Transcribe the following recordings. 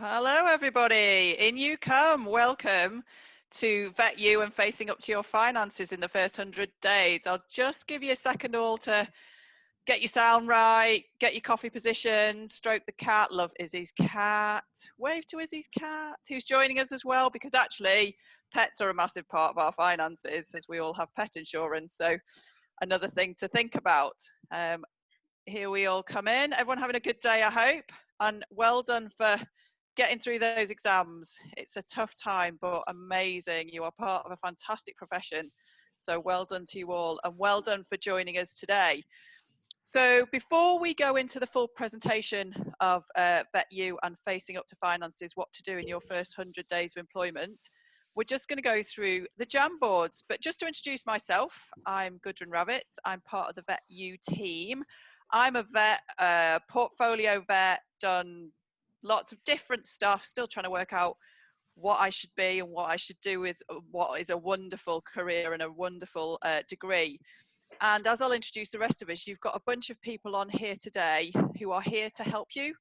Hello, everybody. In you come. Welcome to Vet You and Facing Up to Your Finances in the First 100 Days. I'll just give you a second all to get your sound right, get your coffee position, stroke the cat. Love Izzy's cat. Wave to Izzy's cat, who's joining us as well, because actually pets are a massive part of our finances, as we all have pet insurance. So another thing to think about. Here we all come in. Everyone having a good day, I hope. And well done for getting through those exams. It's a tough time, but amazing. You are part of a fantastic profession. So well done to you all, and well done for joining us today. So before we go into the full presentation of VetYou and Facing Up to Finances, what to do in your first 100 days of employment, we're just going to go through the Jamboards. But just to introduce myself, I'm Gudrun Ravitz. I'm part of the VetYou team. I'm a vet, portfolio vet, done lots of different stuff, still trying to work out what I should be and what I should do with what is a wonderful career and a wonderful degree. And as I'll introduce the rest of us, you've got a bunch of people on here today who are here to help you.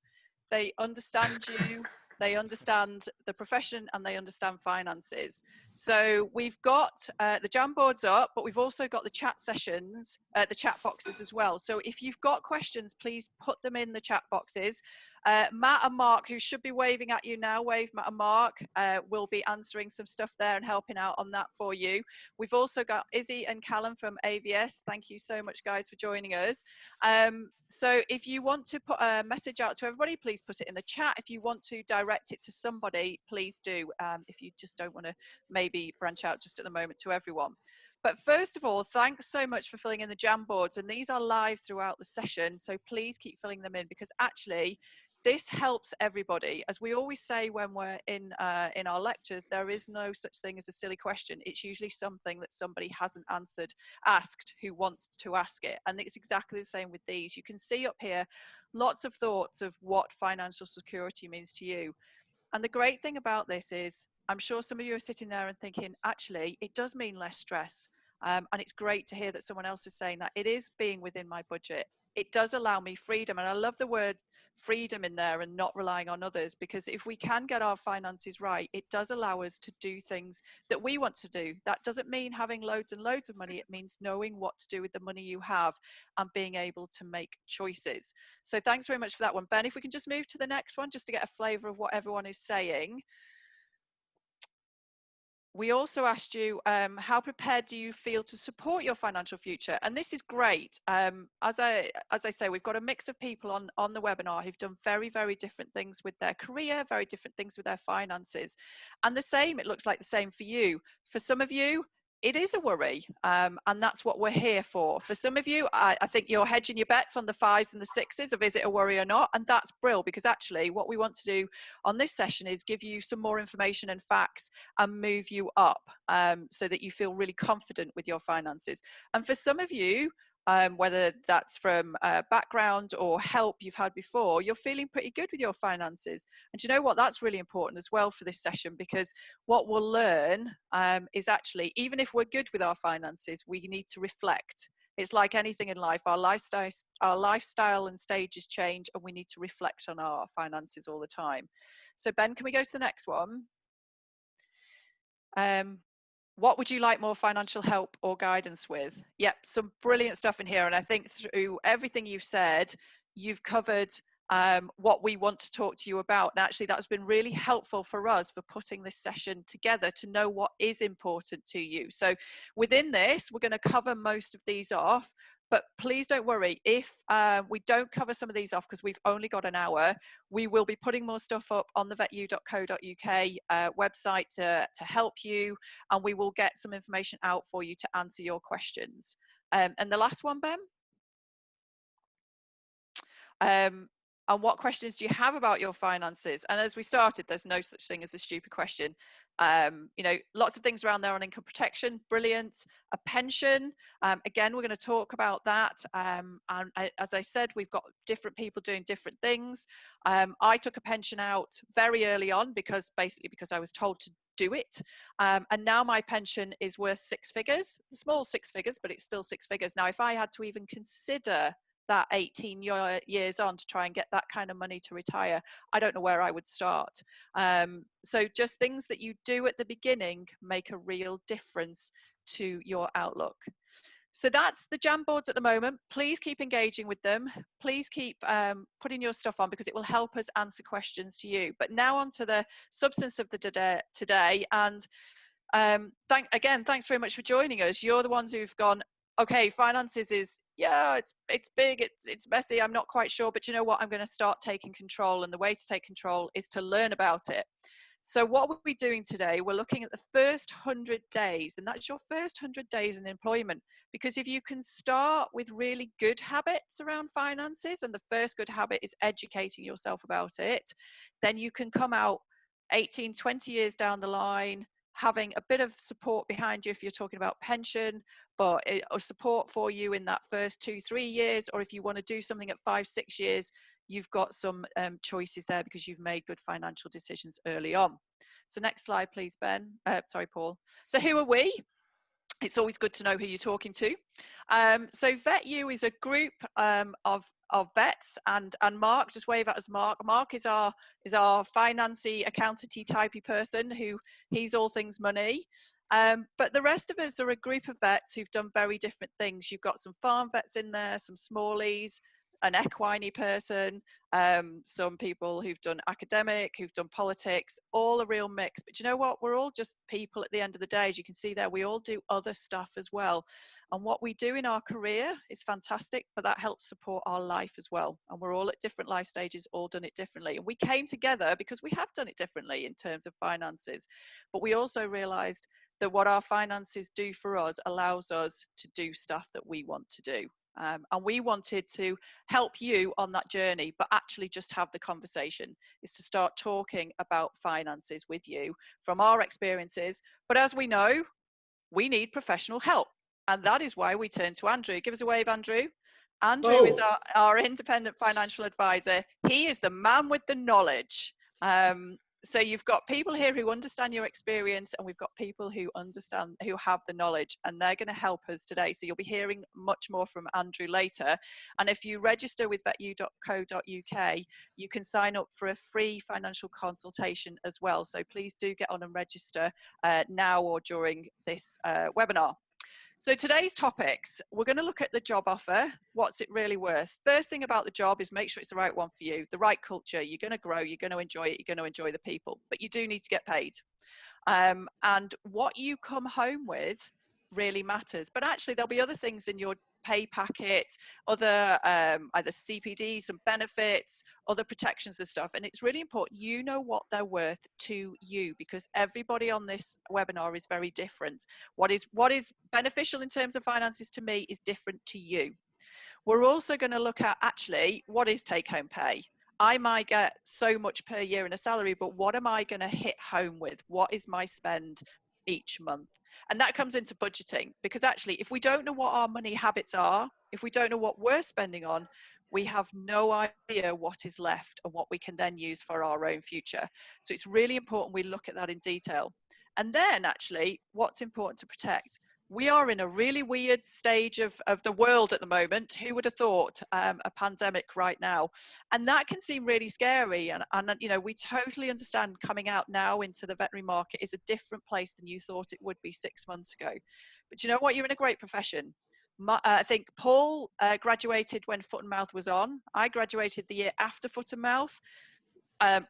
They understand you, they understand the profession, and they understand finances. So we've got the Jamboards up, but we've also got the chat sessions, the chat boxes as well. So if you've got questions, please put them in the chat boxes. Matt and Mark, who should be waving at you now, wave Matt and Mark, will be answering some stuff there and helping out on that for you. We've also got Izzy and Callum from AVS. Thank you so much, guys, for joining us. So if you want to put a message out to everybody, please put it in the chat. If you want to direct it to somebody, please do. If you just don't want to maybe branch out just at the moment to everyone. But first of all, thanks so much for filling in the Jamboards. And these are live throughout the session, so please keep filling them in, because actually this helps everybody. As we always say when we're in our lectures, there is no such thing as a silly question. It's usually something that somebody hasn't asked who wants to ask it. And it's exactly the same with these. You can see up here lots of thoughts of what financial security means to you. And the great thing about this is, I'm sure some of you are sitting there and thinking, actually, it does mean less stress. And it's great to hear that someone else is saying that. It is being within my budget. It does allow me freedom. And I love the word freedom in there, and not relying on others, because if we can get our finances right, it does allow us to do things that we want to do. That doesn't mean having loads and loads of money. It means knowing what to do with the money you have and being able to make choices. So thanks very much for that one. Ben, if we can just move to the next one, just to get a flavour of what everyone is saying. We also asked you, how prepared do you feel to support your financial future? And this is great. As I say, we've got a mix of people on the webinar who've done very, very different things with their career, very different things with their finances. And it looks like the same for you. For some of you, it is a worry, and that's what we're here for. For some of you, I think you're hedging your bets on the 5s and the 6s of is it a worry or not, and that's brilliant, because actually what we want to do on this session is give you some more information and facts and move you up, so that you feel really confident with your finances. And for some of you, whether that's from background or help you've had before, you're feeling pretty good with your finances. And you know what? That's really important as well for this session, because what we'll learn is actually, even if we're good with our finances, we need to reflect. It's like anything in life, our lifestyle and stages change, and we need to reflect on our finances all the time. So Ben, can we go to the next one? What would you like more financial help or guidance with? Yep, some brilliant stuff in here. And I think through everything you've said, you've covered what we want to talk to you about. And actually, that's been really helpful for us for putting this session together, to know what is important to you. So within this, we're going to cover most of these off. But please don't worry, if we don't cover some of these off, because we've only got an hour, we will be putting more stuff up on the vetyou.co.uk website to help you, and we will get some information out for you to answer your questions. And the last one, Ben? And what questions do you have about your finances? And as we started, there's no such thing as a stupid question. You know, lots of things around there on income protection, brilliant. A pension, again, we're going to talk about that. And as I said, we've got different people doing different things. I took a pension out very early on, because I was told to do it. And now my pension is worth 6 figures, small 6 figures, but it's still 6 figures. Now, if I had to even consider that 18 years on to try and get that kind of money to retire, I don't know where I would start. So just things that you do at the beginning make a real difference to your outlook. So that's the jam boards at the moment. Please keep engaging with them. Please keep putting your stuff on, because it will help us answer questions to you. But now on to the substance of the today. And thanks very much for joining us. You're the ones who've gone, okay, finances is, yeah, it's big, it's messy, I'm not quite sure, but you know what, I'm going to start taking control. And the way to take control is to learn about it. So what we'll be doing today, we're looking at the first 100 days, and that's your first 100 days in employment. Because if you can start with really good habits around finances, and the first good habit is educating yourself about it, then you can come out 18, 20 years down the line, having a bit of support behind you if you're talking about pension, but or support for you in that first 2-3 years, or if you want to do something at 5-6 years, you've got some choices there because you've made good financial decisions early on. So next slide, please, Ben. Sorry, Paul. So who are we? It's always good to know who you're talking to. So VetYOU is a group of vets, and Mark, just wave at us, Mark. Mark is our financy, accountancy typey person who, he's all things money. But the rest of us are a group of vets who've done very different things. You've got some farm vets in there, some smallies, an equine person, some people who've done academic, who've done politics, all a real mix. But you know what? We're all just people at the end of the day. As you can see there, we all do other stuff as well. And what we do in our career is fantastic, but that helps support our life as well. And we're all at different life stages, all done it differently. And we came together because we have done it differently in terms of finances. But we also realized that what our finances do for us allows us to do stuff that we want to do. And we wanted to help you on that journey, but actually just have the conversation, is to start talking about finances with you from our experiences. But as we know, we need professional help. And that is why we turn to Andrew. Give us a wave, Andrew. Andrew is our independent financial advisor. He is the man with the knowledge. So you've got people here who understand your experience, and we've got people who understand, who have the knowledge, and they're going to help us today. So you'll be hearing much more from Andrew later. And if you register with VetYOU.co.uk, you can sign up for a free financial consultation as well. So please do get on and register now or during this webinar. So today's topics, we're going to look at the job offer. What's it really worth? First thing about the job is make sure it's the right one for you, the right culture. You're going to grow, you're going to enjoy it, you're going to enjoy the people, but you do need to get paid. And what you come home with really matters. But actually, there'll be other things in your pay packet, other either CPD, some benefits, other protections and stuff. And it's really important you know what they're worth to you, because everybody on this webinar is very different. What is beneficial in terms of finances to me is different to you. We're also going to look at actually what is take-home pay. I might get so much per year in a salary, but what am I going to hit home with? What is my spend each month? And that comes into budgeting, because actually, if we don't know what our money habits are, if we don't know what we're spending on, we have no idea what is left and what we can then use for our own future. So it's really important we look at that in detail. And then actually, what's important to protect? We are in a really weird stage of the world at the moment. Who would have thought a pandemic right now? And that can seem really scary. And you know, we totally understand coming out now into the veterinary market is a different place than you thought it would be 6 months ago. But you know what? You're in a great profession. I think Paul graduated when foot and mouth was on. I graduated the year after foot and mouth.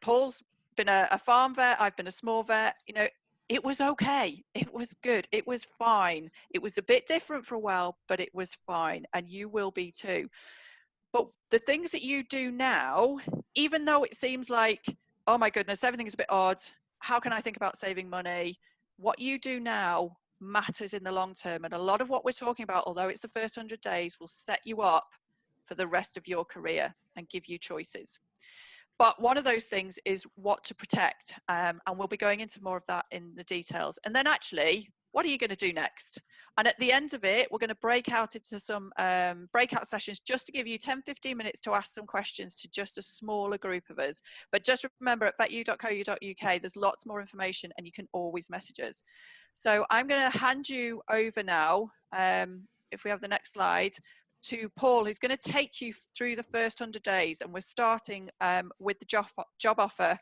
Paul's been a farm vet. I've been a small vet. You know, it was okay. It was good. It was fine. It was a bit different for a while, but it was fine. And you will be too. But the things that you do now, even though it seems like, oh my goodness, everything's a bit odd. How can I think about saving money? What you do now matters in the long term. And a lot of what we're talking about, although it's the first 100 days, will set you up for the rest of your career and give you choices. But one of those things is what to protect. And we'll be going into more of that in the details. And then actually, what are you going to do next? And at the end of it, we're going to break out into some breakout sessions just to give you 10-15 minutes to ask some questions to just a smaller group of us. But just remember, at VetYOU.co.uk, there's lots more information and you can always message us. So I'm going to hand you over now, if we have the next slide, to Paul, who's going to take you through the first 100 days. And we're starting with the job offer,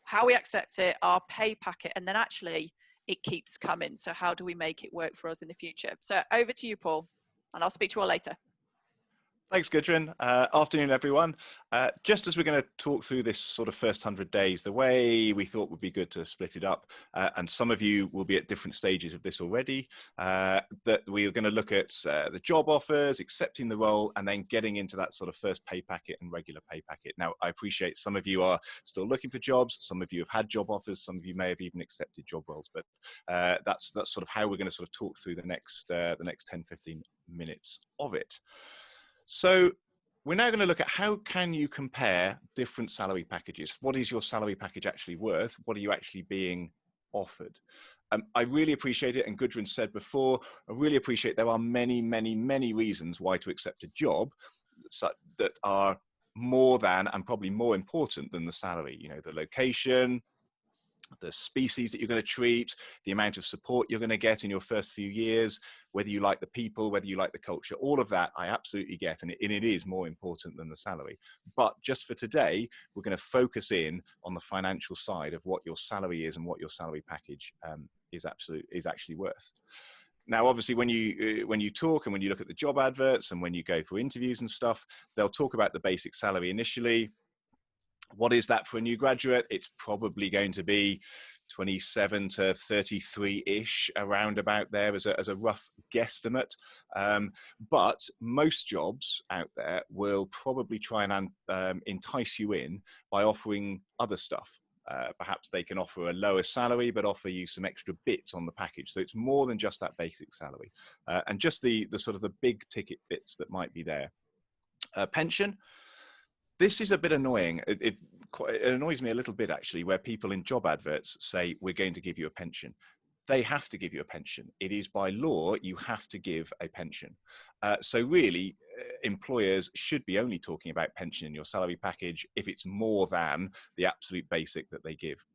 how we accept it, our pay packet, and then actually it keeps coming. So how do we make it work for us in the future? So over to you, Paul, and I'll speak to you all later. Thanks, Gudrun. Afternoon, everyone. Just as we're going to talk through this sort of first 100 days, the way we thought would be good to split it up, and some of you will be at different stages of this already, that we are going to look at the job offers, accepting the role, and then getting into that sort of first pay packet and regular pay packet. Now, I appreciate some of you are still looking for jobs, some of you have had job offers, some of you may have even accepted job roles, but that's sort of how we're going to sort of talk through the next 10, 15 minutes of it. So we're now going to look at how can you compare different salary packages. What is your salary package actually worth? What are you actually being offered? I really appreciate it, and Gudrun said before, I really appreciate there are many, many, many reasons why to accept a job that are more than and probably more important than the salary. You know, the location, the species that you're going to treat, the amount of support you're going to get in your first few years, whether you like the people, whether you like the culture, all of that I absolutely get, and it is more important than the salary. But just for today, we're going to focus in on the financial side of what your salary is and what your salary package is actually worth. Now, obviously, when you talk and when you look at the job adverts and when you go for interviews and stuff, they'll talk about the basic salary initially. What is that for a new graduate? It's probably going to be 27 to 33-ish, around about there as a rough guesstimate. But most jobs out there will probably try and entice you in by offering other stuff. Perhaps they can offer a lower salary, but offer you some extra bits on the package. So it's more than just that basic salary. And just the sort of the big ticket bits that might be there. Pension. This is a bit annoying. It annoys me a little bit, actually, where people in job adverts say, we're going to give you a pension. They have to give you a pension. It is by law, you have to give a pension. So really, employers should be only talking about pension in your salary package if it's more than the absolute basic that they give.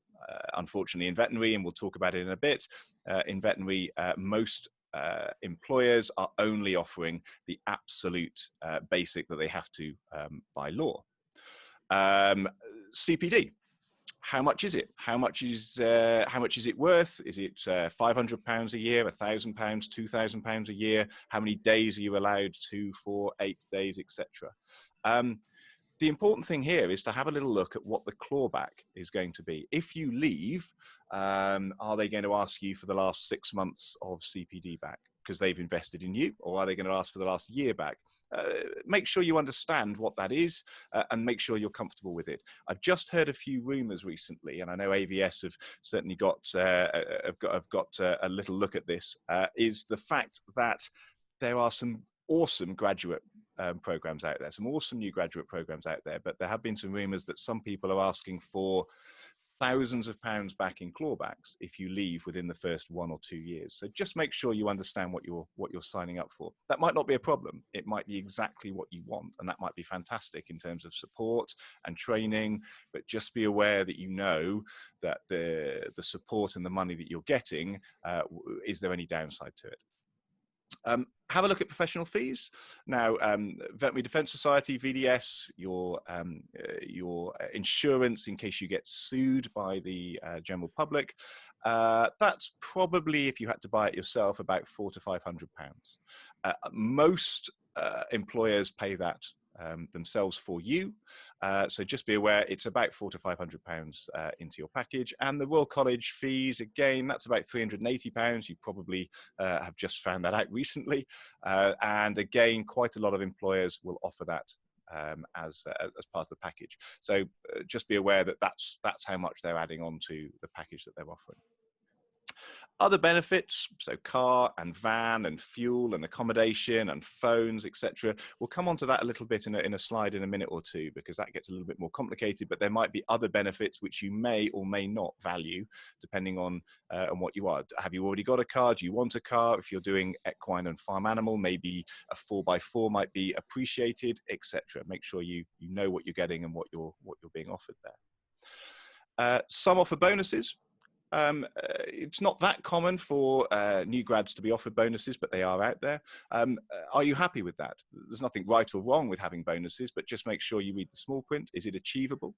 Unfortunately, in veterinary, and we'll talk about it in a bit, in veterinary, most employers are only offering the absolute basic that they have to by law. CPD, how much is it? How much is it worth? Is it £500 a year, £1,000, £2,000 a year? How many days are you allowed? 2, 4, 8 days, etc. The important thing here is to have a little look at what the clawback is going to be. If you leave, are they going to ask you for the last 6 months of CPD back because they've invested in you, or are they going to ask for the last year back? Make sure you understand what that is and make sure you're comfortable with it. I've just heard a few rumours recently, and I know AVS have certainly got a little look at this, is the fact that there are some awesome graduate programs out there, some awesome new graduate programs out there, but there have been some rumours that some people are asking for thousands of pounds back in clawbacks if you leave within the first 1 or 2 years. So just make sure you understand what you're signing up for. That might not be a problem. It might be exactly what you want, and that might be fantastic in terms of support and training, but just be aware that you know that the support and the money that you're getting, is there any downside to it? Have a look at professional fees. Now, Veterinary Defence Society, VDS, your insurance in case you get sued by the general public, that's probably, if you had to buy it yourself, about £400 to £500. Most employers pay that themselves for you. So just be aware it's about £400 to £500 into your package. And the Royal College fees, again, that's about £380. You probably have just found that out recently. And again, quite a lot of employers will offer that as part of the package. So just be aware that that's how much they're adding on to the package that they're offering. Other benefits, so car and van and fuel and accommodation and phones, etc. We'll come on to that a little bit in a slide in a minute or two, because that gets a little bit more complicated, but there might be other benefits which you may or may not value depending on what you are. Have you already got a car? Do you want a car? If you're doing equine and farm animal, maybe a 4x4 might be appreciated, etc. Make sure you know what you're getting and what you're being offered there. Some offer bonuses. It's not that common for new grads to be offered bonuses, but they are out there. Are you happy with that? There's nothing right or wrong with having bonuses, but just make sure you read the small print. Is it achievable?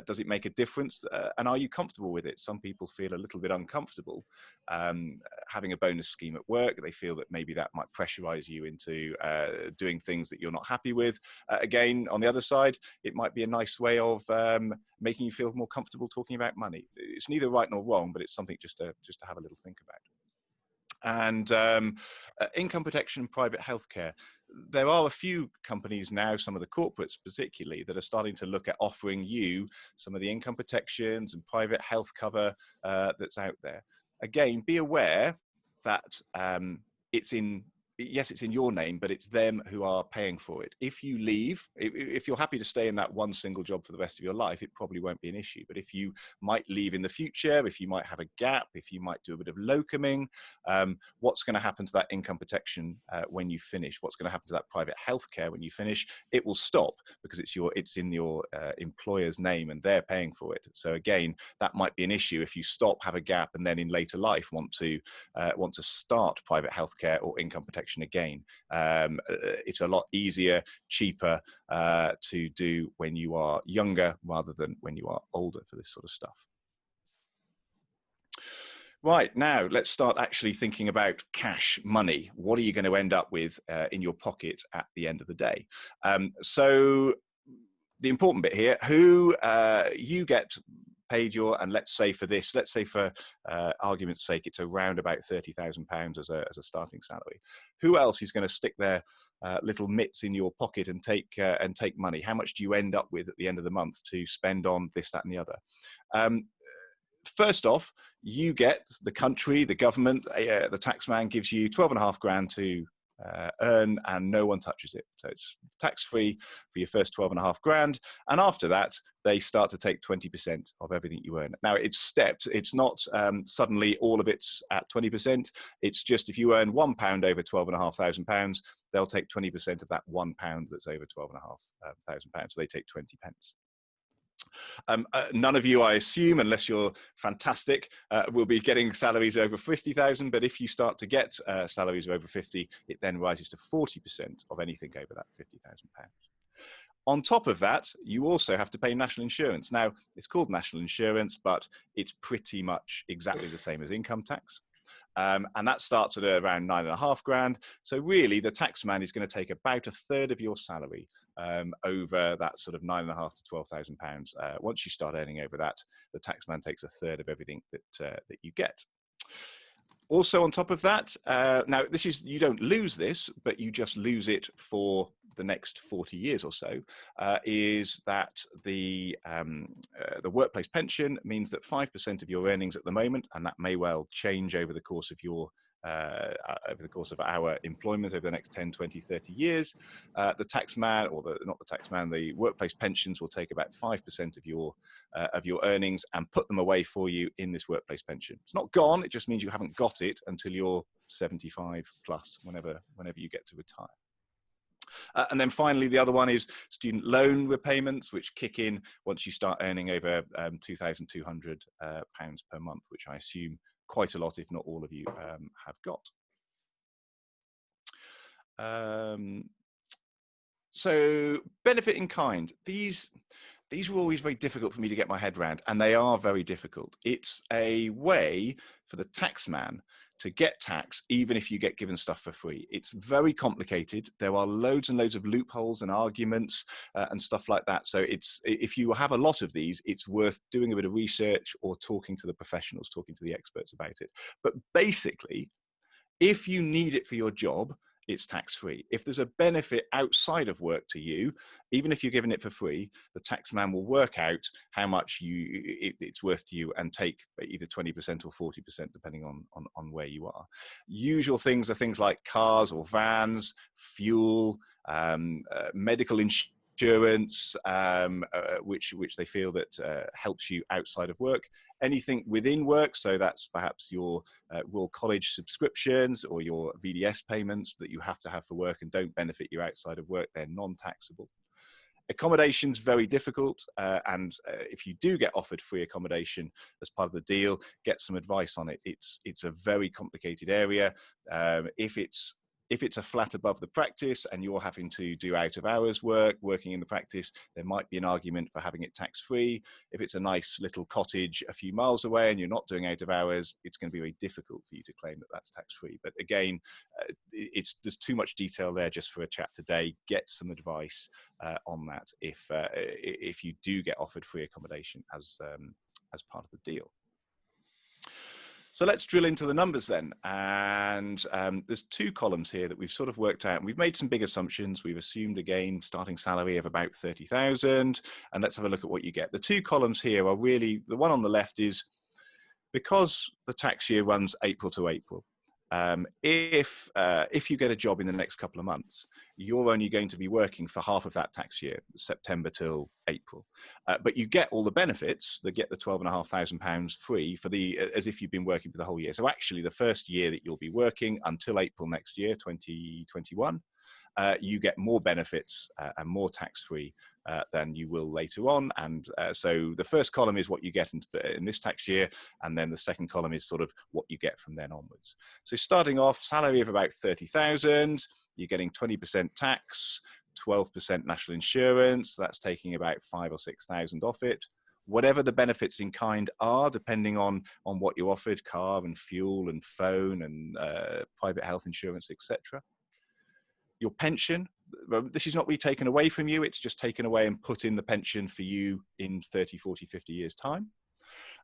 Does it make a difference? And are you comfortable with it? Some people feel a little bit uncomfortable having a bonus scheme at work. They feel that maybe that might pressurize you into doing things that you're not happy with. Again, on the other side, it might be a nice way of making you feel more comfortable talking about money. It's neither right nor wrong, but it's something just to have a little think about. And income protection and private healthcare. There are a few companies now, some of the corporates particularly, that are starting to look at offering you some of the income protections and private health cover that's out there. Again, be aware that it's in your name, but it's them who are paying for it. If you leave, if you're happy to stay in that one single job for the rest of your life, it probably won't be an issue. But if you might leave in the future, if you might have a gap, if you might do a bit of locuming, what's going to happen to that income protection when you finish? What's going to happen to that private healthcare when you finish? It will stop because it's in your employer's name and they're paying for it. So again, that might be an issue if you stop, have a gap, and then in later life want to start private healthcare or income protection again. It's a lot easier, cheaper to do when you are younger rather than when you are older for this sort of stuff. Right, now let's start actually thinking about cash money. What are you going to end up with in your pocket at the end of the day? So the important bit here, who you get paid your, and let's say for argument's sake, it's around about £30,000 as a starting salary. Who else is going to stick their little mitts in your pocket and take money? How much do you end up with at the end of the month to spend on this, that, and the other? First off, you get the country, the government, the tax man gives you 12.5 grand to earn, and no one touches it. So it's tax-free for your first 12.5 grand. And after that, they start to take 20% of everything you earn. Now it's stepped. It's not suddenly all of it's at 20%. It's just if you earn £1 over £12,500, they'll take 20% of that £1 that's over £12,500. So they take 20 pence. None of you, I assume, unless you're fantastic, will be getting salaries over 50,000. But if you start to get salaries of over 50, it then rises to 40% of anything over that £50,000. On top of that, you also have to pay national insurance. Now, it's called national insurance, but it's pretty much exactly the same as income tax. And that starts at around 9.5 grand. So really, the taxman is going to take about a third of your salary over that sort of 9.5 to £12,000. Once you start earning over that, the taxman takes a third of everything that you get. Also, on top of that, now you don't lose this, but you just lose it for the next 40 years or so, is that the workplace pension means that 5% of your earnings at the moment, and that may well change over the course of our employment over the next 10, 20, 30 years, the taxman, or the workplace pensions will take about 5% of your earnings and put them away for you in this workplace pension. It's not gone, it just means you haven't got it until you're 75 plus, whenever you get to retire. And then finally, the other one is student loan repayments, which kick in once you start earning over £2,200 per month, which I assume quite a lot, if not all of you, have got. So benefit in kind. These were always very difficult for me to get my head around, and they are very difficult. It's a way for the taxman to get tax even if you get given stuff for free. It's very complicated. There are loads and loads of loopholes and arguments and stuff like that. So if you have a lot of these, it's worth doing a bit of research or talking to the professionals, talking to the experts about it. But basically, if you need it for your job, it's tax-free. If there's a benefit outside of work to you, even if you're given it for free, the taxman will work out how much it's worth to you and take either 20% or 40%, depending on where you are. Usual things are things like cars or vans, fuel, medical insurance, which they feel that helps you outside of work. Anything within work, so that's perhaps your Royal College subscriptions or your VDS payments that you have to have for work and don't benefit you outside of work, they're non-taxable. Accommodation's very difficult, and if you do get offered free accommodation as part of the deal, get some advice on it. It's a very complicated area. If it's a flat above the practice and you're having to do out of hours work, working in the practice, there might be an argument for having it tax-free. If it's a nice little cottage a few miles away and you're not doing out of hours, it's going to be very difficult for you to claim that that's tax-free. But again, there's too much detail there just for a chat today. Get some advice on that if you do get offered free accommodation as part of the deal. So let's drill into the numbers then. And there's two columns here that we've sort of worked out. And we've made some big assumptions. We've assumed, again, starting salary of about 30,000. And let's have a look at what you get. The two columns here are really, the one on the left is because the tax year runs April to April. If you get a job in the next couple of months, you're only going to be working for half of that tax year, September till April. But you get all the benefits. They get the £12,500 free for as if you've been working for the whole year. So actually, the first year that you'll be working until April next year, 2021, you get more benefits and more tax-free than you will later on. And so the first column is what you get in this tax year, and then the second column is sort of what you get from then onwards. So starting off, salary of about 30,000, you're getting 20% tax, 12% national insurance. That's taking about 5,000 or 6,000 off it. Whatever the benefits in kind are, depending on what you're offered, car and fuel and phone and private health insurance, etc. Your pension, this is not really taken away from you, it's just taken away and put in the pension for you in 30, 40, 50 years' time.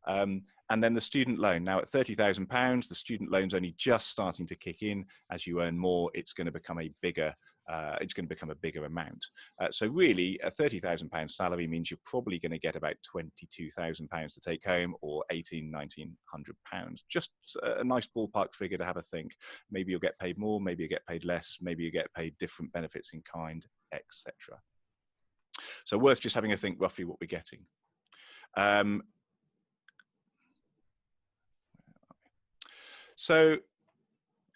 And then the student loan. Now at £30,000, the student loan's only just starting to kick in. As you earn more, it's going to become a bigger amount. So really, a £30,000 salary means you're probably going to get about £22,000 to take home, or £1,900. Just a nice ballpark figure to have a think. Maybe you'll get paid more, maybe you get paid less, maybe you get paid different benefits in kind, etc. So worth just having a think roughly what we're getting. So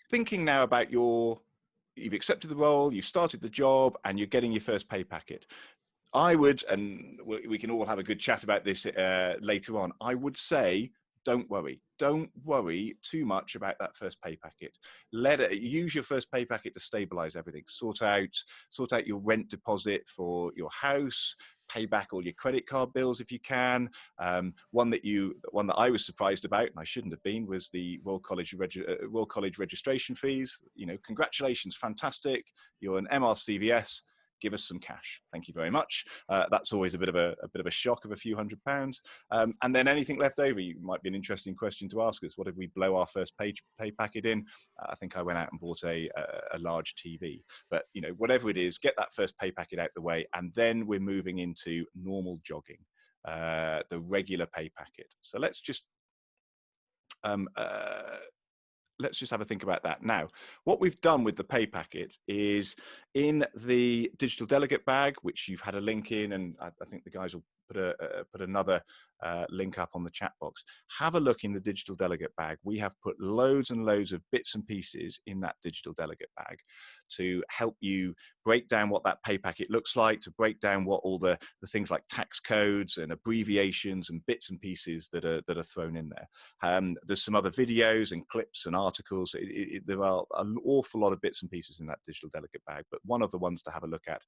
thinking now about you've accepted the role, you've started the job, and you're getting your first pay packet. I would, and we can all have a good chat about this later on, I would say, don't worry. Don't worry too much about that first pay packet. Use your first pay packet to stabilize everything. Sort out your rent deposit for your house, pay back all your credit card bills if you can. One that I was surprised about, and I shouldn't have been, was the Royal College registration fees. You know, congratulations, fantastic. You're an MRCVS. Give us some cash. Thank you very much. That's always a bit of a shock of a few £100. And then anything left over, might be an interesting question to ask us. What did we blow our first pay packet in? I think I went out and bought a large TV. But you know, whatever it is, get that first pay packet out the way, and then we're moving into normal jogging, the regular pay packet. So let's just have a think about that. Now, what we've done with the pay packet is in the digital delegate bag, which you've had a link in, and I think the guys will put another link up on the chat box. Have a look in the digital delegate bag. We have put loads and loads of bits and pieces in that digital delegate bag to help you break down what that pay packet looks like, to break down what all the things like tax codes and abbreviations and bits and pieces that are thrown in there. There's some other videos and clips and articles. There are an awful lot of bits and pieces in that digital delegate bag, but one of the ones to have a look at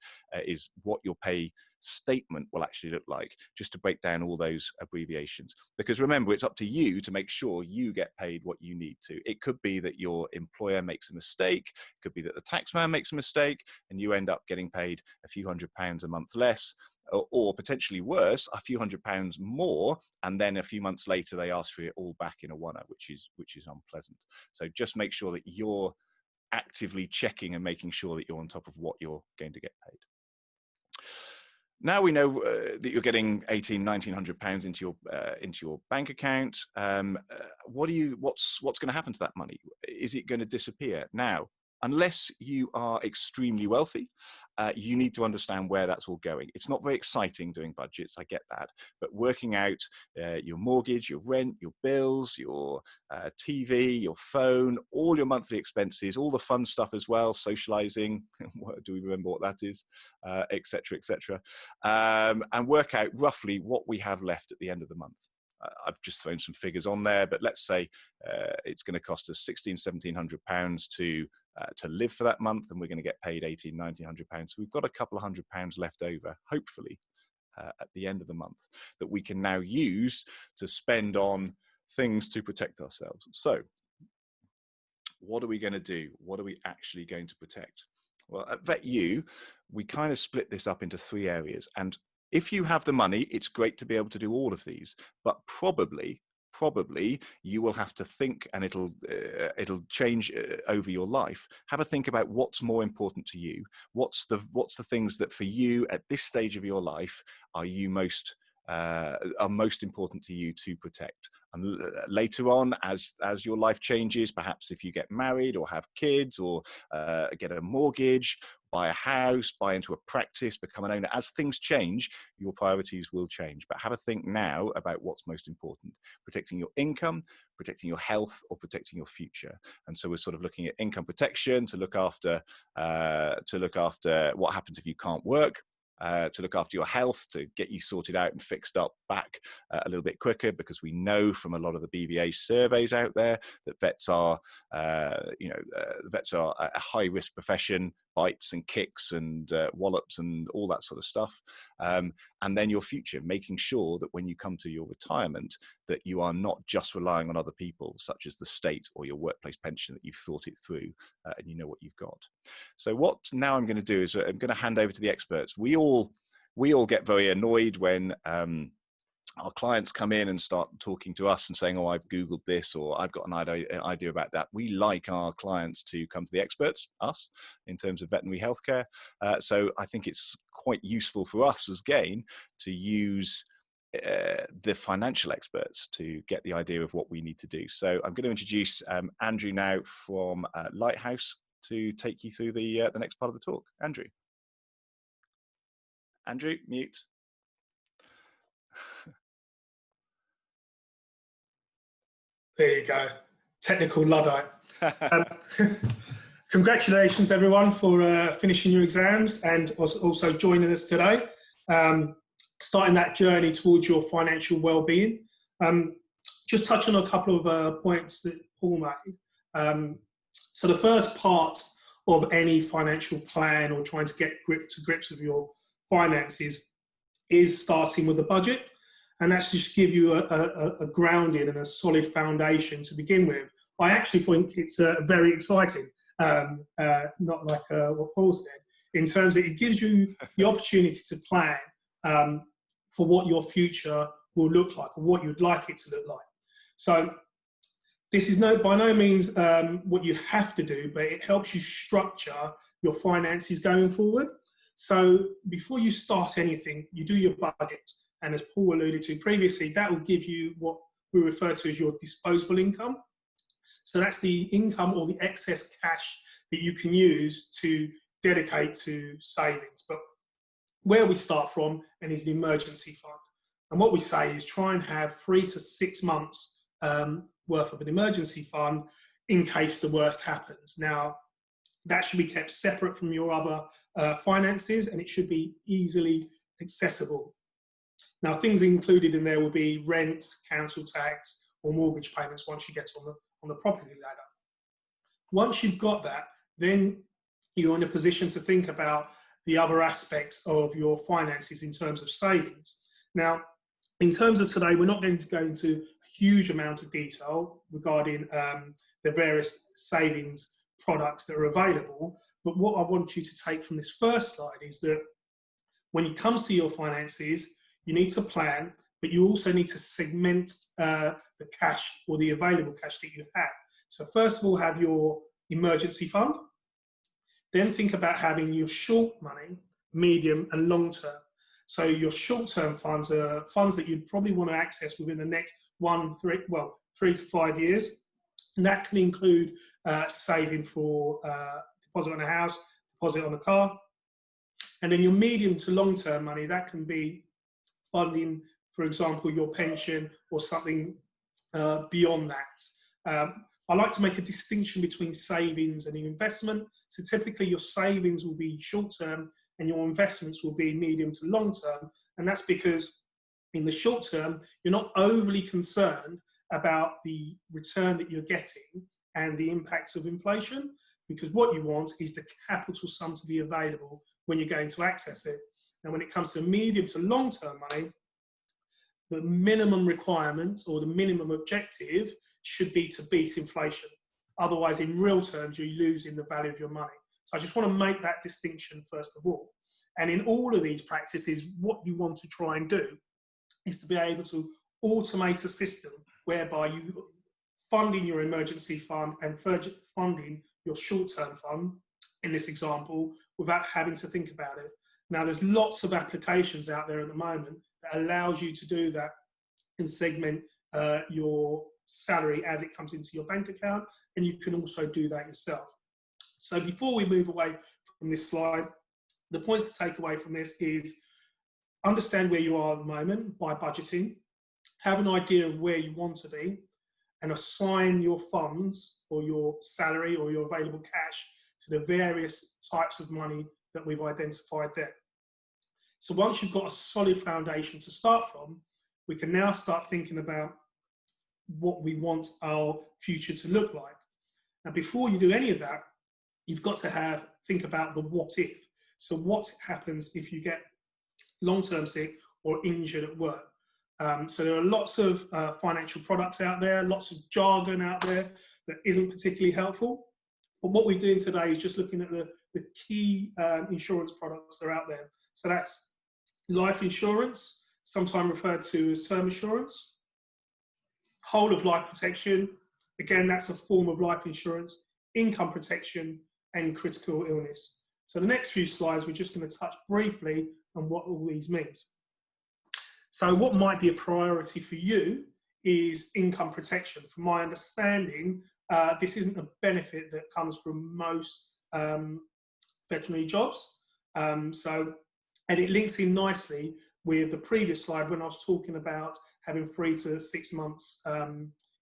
is what your pay statement will actually look like, just to break down all those abbreviations. Because remember, it's up to you to make sure you get paid what you need to. It could be that your employer makes a mistake, it could be that the taxman makes a mistake, and you end up getting paid a few £100 a month less, or potentially worse, a few £100 more, and then a few months later they ask for it all back in a one-er, which is unpleasant. So just make sure that you're actively checking and making sure that you're on top of what you're going to get paid. Now we know that you're getting £1,900 into your bank account. What's going to happen to that money? Is it going to disappear? Now, unless you are extremely wealthy, you need to understand where that's all going. It's not very exciting doing budgets, I get that, but working out your mortgage, your rent, your bills, your TV, your phone, all your monthly expenses, all the fun stuff as well, socializing, do we remember what that is, etc., etc., and work out roughly what we have left at the end of the month. I've just thrown some figures on there, but let's say it's going to cost us £1,600 to live for that month, and we're going to get paid £1,800–1,900. So we've got a couple of £100 left over, hopefully, at the end of the month, that we can now use to spend on things to protect ourselves. So what are we going to do? What are we actually going to protect? Well, at VetYou, we kind of split this up into 3 areas. And if you have the money, it's great to be able to do all of these, but probably you will have to think, and it'll change over your life. Have a think about what's more important to you. What's the things that for you at this stage of your life are most important to you to protect. And later on, as your life changes, perhaps if you get married or have kids or get a mortgage, buy a house, buy into a practice, become an owner, as things change, your priorities will change. But have a think now about what's most important: protecting your income, protecting your health, or protecting your future. And so we're sort of looking at income protection to look after what happens if you can't work. To look after your health, to get you sorted out and fixed up back a little bit quicker, because we know from a lot of the BVA surveys out there that vets are a high risk profession, bites and kicks and wallops and all that sort of stuff. And then your future, making sure that when you come to your retirement, that you are not just relying on other people, such as the state or your workplace pension, that you've thought it through and you know what you've got. So what now I'm going to do is I'm going to hand over to the experts. We all get very annoyed when our clients come in and start talking to us and saying, oh, I've Googled this, or I've got an idea about that. We like our clients to come to the experts, us, in terms of veterinary healthcare. So I think it's quite useful for us as Gain to use the financial experts to get the idea of what we need to do. So I'm going to introduce Andrew now from Lighthouse to take you through the next part of the talk. Andrew, mute. There you go. Technical Luddite. Congratulations, everyone, for finishing your exams and also joining us today. Starting that journey towards your financial well-being. Just touch on a couple of points that Paul made. So the first part of any financial plan or trying to get to grips with your finances is starting with a budget. And that's just give you a grounding and a solid foundation to begin with. I actually think it's very exciting, not like what Paul said, in terms of it gives you the opportunity to plan for what your future will look like or what you'd like it to look like. So this is by no means what you have to do, but it helps you structure your finances going forward. So before you start anything, you do your budget. And as Paul alluded to previously, that will give you what we refer to as your disposable income. So that's the income or the excess cash that you can use to dedicate to savings. But where we start from and is the emergency fund. And what we say is try and have 3 to 6 months worth of an emergency fund in case the worst happens. Now, that should be kept separate from your other finances, and it should be easily accessible. Now, things included in there will be rent, council tax, or mortgage payments once you get on the property ladder. Once you've got that, then you're in a position to think about the other aspects of your finances in terms of savings. Now, in terms of today, we're not going to go into a huge amount of detail regarding the various savings products that are available, but what I want you to take from this first slide is that when it comes to your finances, you need to plan, but you also need to segment the cash or the available cash that you have. So first of all, have your emergency fund. Then think about having your short money, medium and long term. So your short-term funds are funds that you'd probably want to access within the next 3 to 5 years. And that can include saving for deposit on a house, deposit on a car. And then your medium to long-term money, that can be funding, for example, your pension or something beyond that. I like to make a distinction between savings and investment. So typically your savings will be short-term and your investments will be medium to long-term. And that's because in the short term, you're not overly concerned about the return that you're getting and the impacts of inflation, because what you want is the capital sum to be available when you're going to access it. Now, when it comes to medium to long-term money, the minimum requirement or the minimum objective should be to beat inflation. Otherwise, in real terms, you're losing the value of your money. So I just want to make that distinction first of all. And in all of these practices, what you want to try and do is to be able to automate a system whereby you funding your emergency fund and funding your short-term fund, in this example, without having to think about it. Now, there's lots of applications out there at the moment that allows you to do that and segment your salary as it comes into your bank account, and you can also do that yourself. So before we move away from this slide, the points to take away from this is understand where you are at the moment by budgeting, have an idea of where you want to be, and assign your funds or your salary or your available cash to the various types of money that we've identified there. So once you've got a solid foundation to start from, we can now start thinking about what we want our future to look like. Now, before you do any of that, you've got to think about the what if. So what happens if you get long-term sick or injured at work? So there are lots of financial products out there, lots of jargon out there that isn't particularly helpful. But what we're doing today is just looking at the key insurance products that are out there. So that's life insurance, sometimes referred to as term insurance, whole of life protection, again, that's a form of life insurance, income protection, and critical illness. So the next few slides, we're just going to touch briefly on what all these means. So what might be a priority for you is income protection. From my understanding, this isn't a benefit that comes from most veterinary jobs. And it links in nicely with the previous slide when I was talking about having 3 to 6 months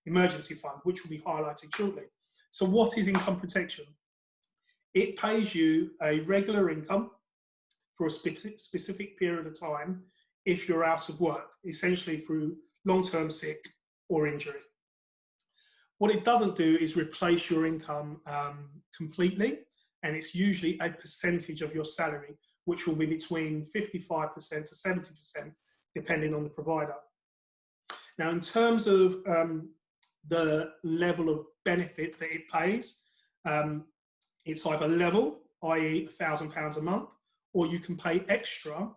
emergency fund, which will be highlighted shortly. So what is income protection? It pays you a regular income for a specific period of time if you're out of work, essentially through long-term sick or injury. What it doesn't do is replace your income completely, and it's usually a percentage of your salary, which will be between 55% to 70%, depending on the provider. Now, in terms of the level of benefit that it pays, it's either level, i.e. £1,000 a month, or you can pay extra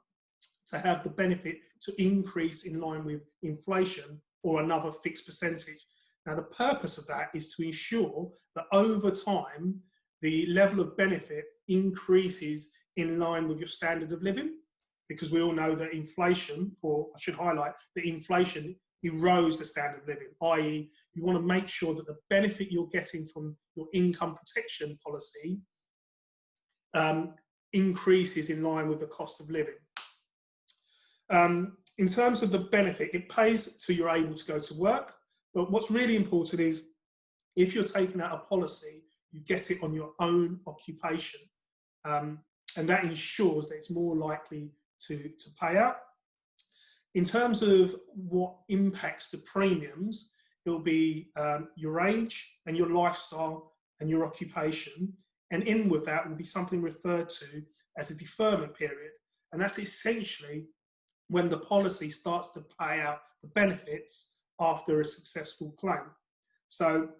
to have the benefit to increase in line with inflation or another fixed percentage. Now, the purpose of that is to ensure that over time, the level of benefit increases in line with your standard of living, because we all know that inflation, or I should highlight that inflation erodes the standard of living, i.e. you want to make sure that the benefit you're getting from your income protection policy increases in line with the cost of living. In terms of the benefit, it pays till you're able to go to work, but what's really important is if you're taking out a policy, you get it on your own occupation, and that ensures that it's more likely to pay out. In terms of what impacts the premiums, it'll be your age and your lifestyle and your occupation, and in with that will be something referred to as a deferment period, and that's essentially when the policy starts to pay out the benefits after a successful claim. So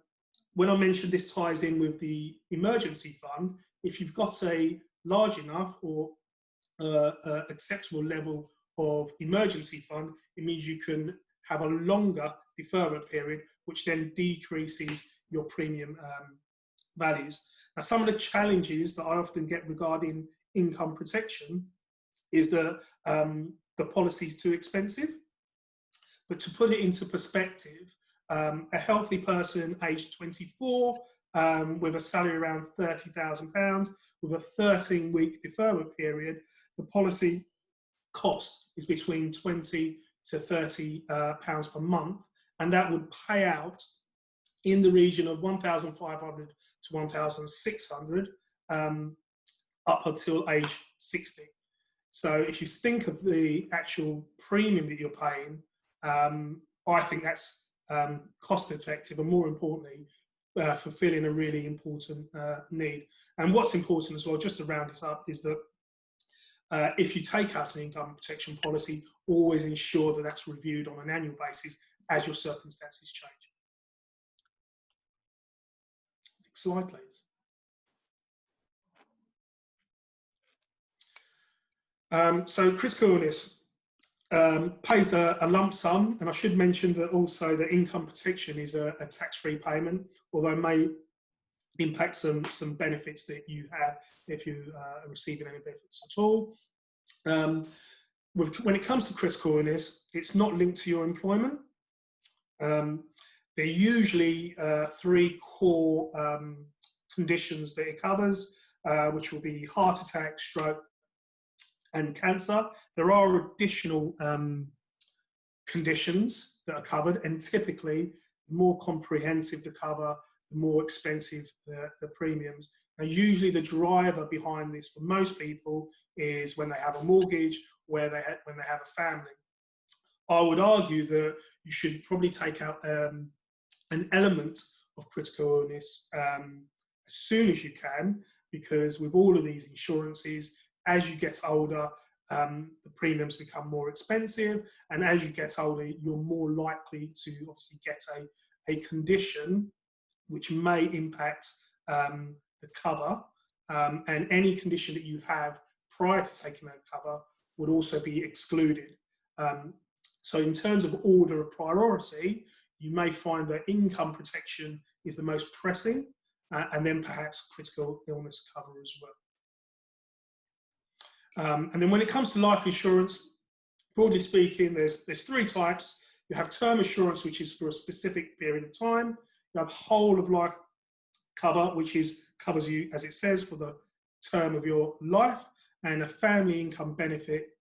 when I mentioned this ties in with the emergency fund, if you've got a large enough or acceptable level of emergency fund, it means you can have a longer deferment period, which then decreases your premium values. Now, some of the challenges that I often get regarding income protection is that the policy is too expensive. But to put it into perspective, A healthy person aged 24 with a salary around £30,000 with a 13-week deferment period, the policy cost is between £20 to £30 per month, and that would pay out in the region of 1,500 to 1,600 up until age 60. So if you think of the actual premium that you're paying, I think that's cost effective and, more importantly, fulfilling a really important need. And what's important as well, just to round this up, is that if you take out an income protection policy, always ensure that that's reviewed on an annual basis as your circumstances change. Next slide, please. So critical illness pays a lump sum, and I should mention that also the income protection is a tax-free payment, although it may impact some benefits that you have if you are receiving any benefits at all. When it comes to critical illness, it's not linked to your employment. There are usually three core conditions that it covers, which will be heart attack, stroke, and cancer. There are additional conditions that are covered, and typically the more comprehensive the cover, the more expensive the premiums. And usually the driver behind this for most people is when they have a mortgage, when they have a family. I would argue that you should probably take out an element of critical illness as soon as you can, because with all of these insurances, as you get older, the premiums become more expensive, and as you get older, you're more likely to obviously get a condition which may impact the cover, and any condition that you have prior to taking that cover would also be excluded. So in terms of order of priority, you may find that income protection is the most pressing, and then perhaps critical illness cover as well. And then when it comes to life insurance, broadly speaking, there's three types. You have term insurance, which is for a specific period of time. You have whole of life cover, which covers you, as it says, for the term of your life, and a family income benefit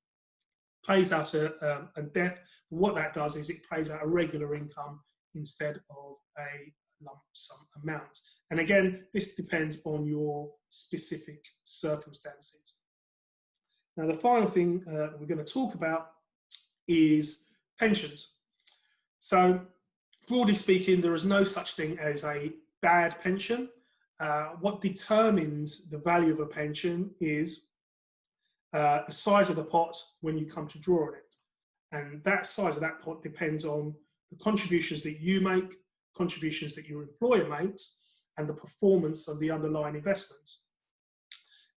pays out a death. What that does is it pays out a regular income instead of a lump sum amount. And again, this depends on your specific circumstances. Now, the final thing we're going to talk about is pensions. So, broadly speaking, there is no such thing as a bad pension. What determines the value of a pension is the size of the pot when you come to draw on it. And that size of that pot depends on the contributions that you make, contributions that your employer makes, and the performance of the underlying investments.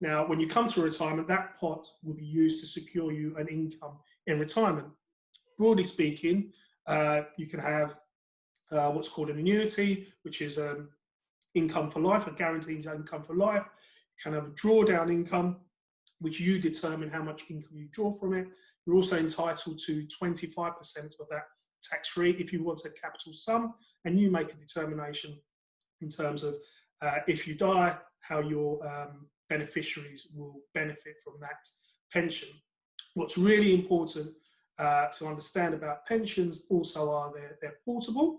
Now, when you come to retirement, that pot will be used to secure you an income in retirement. Broadly speaking, you can have what's called an annuity, which is income for life, a guaranteed income for life. You can have a drawdown income, which you determine how much income you draw from it. You're also entitled to 25% of that tax-free if you want a capital sum, and you make a determination in terms of if you die, how your beneficiaries will benefit from that pension. What's really important to understand about pensions also are they're portable,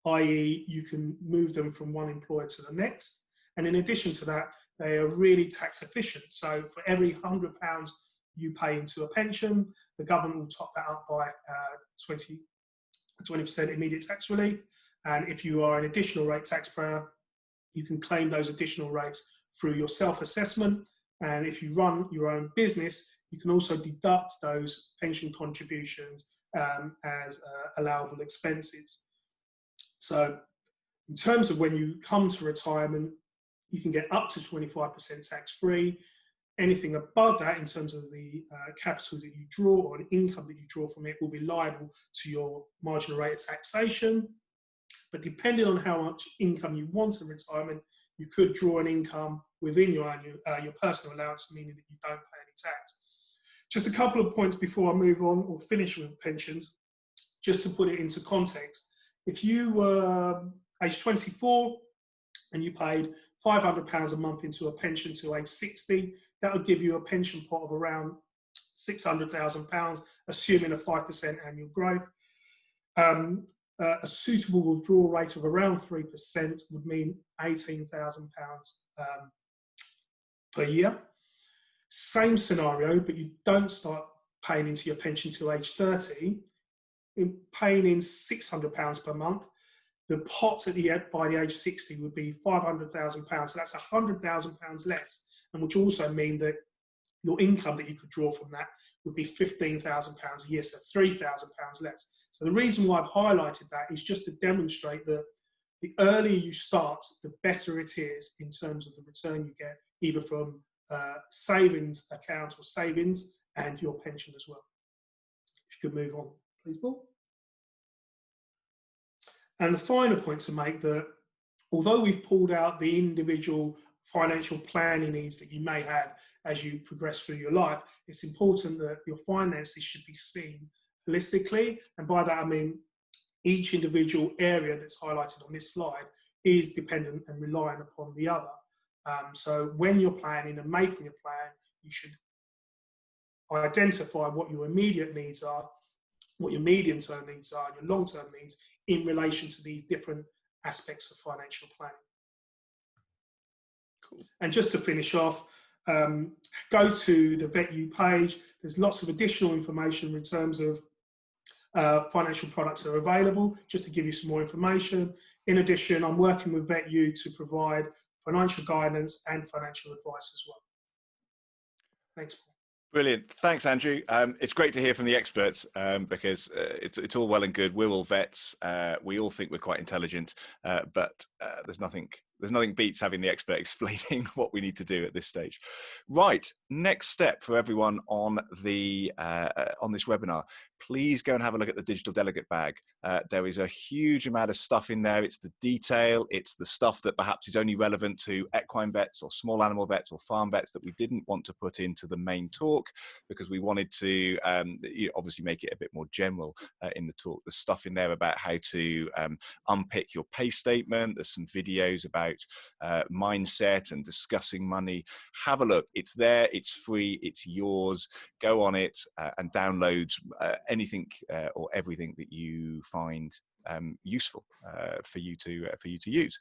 i.e. you can move them from one employer to the next. And in addition to that, they are really tax efficient. So for every £100 you pay into a pension, the government will top that up by 20% immediate tax relief. And if you are an additional rate taxpayer, you can claim those additional rates through your self-assessment. And if you run your own business, you can also deduct those pension contributions as allowable expenses. So in terms of when you come to retirement, you can get up to 25% tax-free. Anything above that, in terms of the capital that you draw or an income that you draw from it, will be liable to your marginal rate of taxation. But depending on how much income you want in retirement, you could draw an income within your personal allowance, meaning that you don't pay any tax. Just a couple of points before I move on or finish with pensions, just to put it into context. if you were age 24 and you paid £500 a month into a pension to age 60, that would give you a pension pot of around £600,000, assuming a 5% annual growth. A suitable withdrawal rate of around 3% would mean £18,000 per year. Same scenario, but you don't start paying into your pension till age 30. In paying in £600 per month, the pot by the age 60 would be £500,000. So that's £100,000 less, and which also mean that your income that you could draw from that would be £15,000 a year, so £3,000 less. So the reason why I've highlighted that is just to demonstrate that the earlier you start, the better it is in terms of the return you get, either from savings account or savings and your pension as well. If you could move on, please, Paul. And the final point to make, that although we've pulled out the individual financial planning needs that you may have as you progress through your life, it's important that your finances should be seen holistically. And by that, I mean each individual area that's highlighted on this slide is dependent and relying upon the other. So when you're planning and making a plan, you should identify what your immediate needs are, what your medium-term needs are, and your long-term needs in relation to these different aspects of financial planning. Cool. And just to finish off, go to the VetYOU page. There's lots of additional information in terms of financial products that are available, just to give you some more information. In addition, I'm working with VetYOU to provide financial guidance and financial advice as well. Thanks, Paul. Brilliant. Thanks, Andrew. It's great to hear from the experts, because it's all well and good. We're all vets. We all think we're quite intelligent, but there's nothing beats having the expert explaining what we need to do at this stage. Right. Next step for everyone on the on this webinar. Please go and have a look at the digital delegate bag. There is a huge amount of stuff in there. It's the detail. It's the stuff that perhaps is only relevant to equine vets or small animal vets or farm vets that we didn't want to put into the main talk, because we wanted to obviously make it a bit more general in the talk. There's stuff in there about how to unpick your pay statement. There's some videos about mindset and discussing money. Have a look. It's there. It's free. It's yours. Go on it and download anything or everything that you find useful for you to use.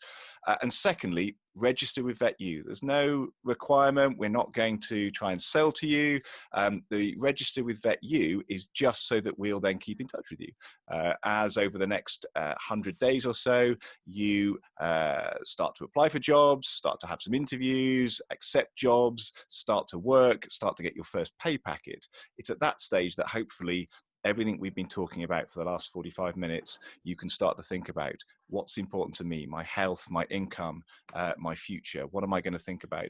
And secondly, register with VetYOU. There's no requirement. We're not going to try and sell to you. The register with VetYOU is just so that we'll then keep in touch with you. As over the next 100 days or so, you start to apply for jobs, start to have some interviews, accept jobs, start to work, start to get your first pay packet. It's at that stage that hopefully everything we've been talking about for the last 45 minutes, you can start to think about what's important to me, my health, my income, my future. What am I going to think about?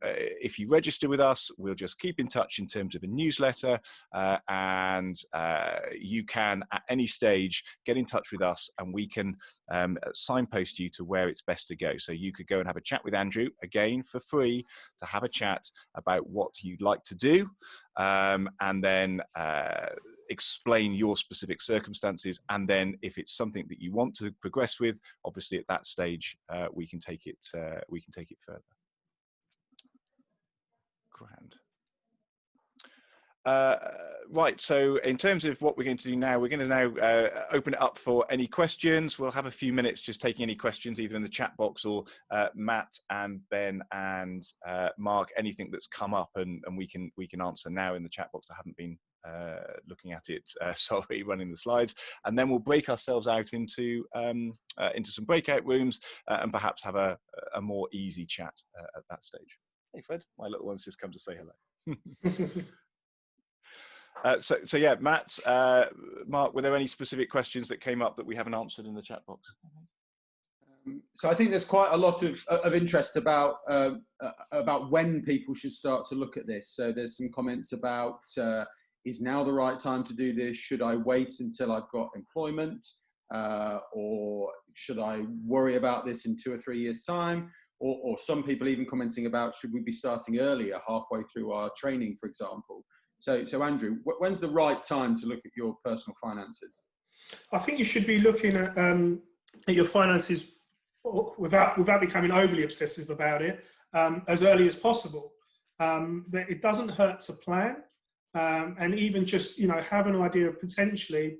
If you register with us, we'll just keep in touch in terms of a newsletter, and you can at any stage get in touch with us, and we can signpost you to where it's best to go. So you could go and have a chat with Andrew, again for free, to have a chat about what you'd like to do, and then explain your specific circumstances. And then if it's something that you want to progress with, obviously at that stage we can take it further. Grand. Right, so in terms of what we're going to do now, we're going to now open it up for any questions. We'll have a few minutes just taking any questions, either in the chat box or Matt and Ben and Mark, anything that's come up, and we can answer now in the chat box. I haven't been looking at it, sorry, running the slides, and then we'll break ourselves out into some breakout rooms and perhaps have a more easy chat at that stage. Hey Fred, my little one's just come to say hello. So yeah, Matt, Mark, were there any specific questions that came up that we haven't answered in the chat box? So I think there's quite a lot of interest about when people should start to look at this. So there's some comments about, is now the right time to do this? Should I wait until I've got employment? Or should I worry about this in 2 or 3 years' time? Or some people even commenting about, should we be starting earlier, halfway through our training, for example? So Andrew, when's the right time to look at your personal finances? I think you should be looking at your finances without becoming overly obsessive about it as early as possible. That it doesn't hurt to plan, and even just have an idea of potentially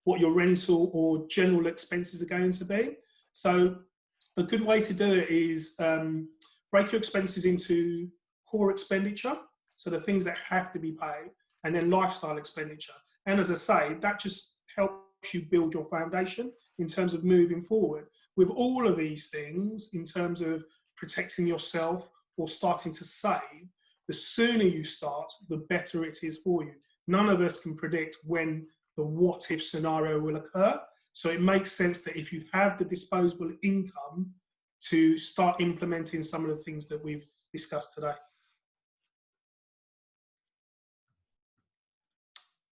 what your rental or general expenses are going to be. So a good way to do it is break your expenses into core expenditure, so the things that have to be paid, and then lifestyle expenditure. And as I say, that just helps you build your foundation in terms of moving forward. With all of these things, in terms of protecting yourself or starting to save, the sooner you start, the better it is for you. None of us can predict when the what if scenario will occur. So it makes sense that if you have the disposable income, to start implementing some of the things that we've discussed today.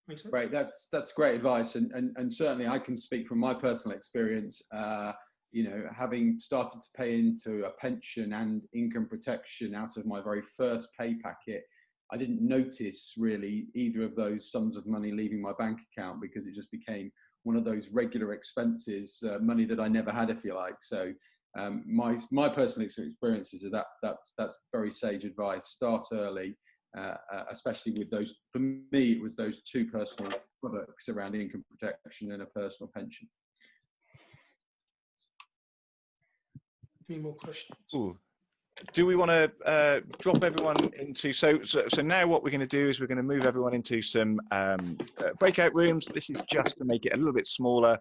Makes sense? Right, that's great advice, and certainly I can speak from my personal experience. Having started to pay into a pension and income protection out of my very first pay packet, I didn't notice really either of those sums of money leaving my bank account, because it just became one of those regular expenses, money that I never had, if you like. So my personal experiences are that's very sage advice. Start early. Especially with those, for me, it was those two personal products around income protection and a personal pension. Any more questions? Ooh. Do we want to drop everyone into, so now what we're going to do is we're going to move everyone into some breakout rooms. This is just to make it a little bit smaller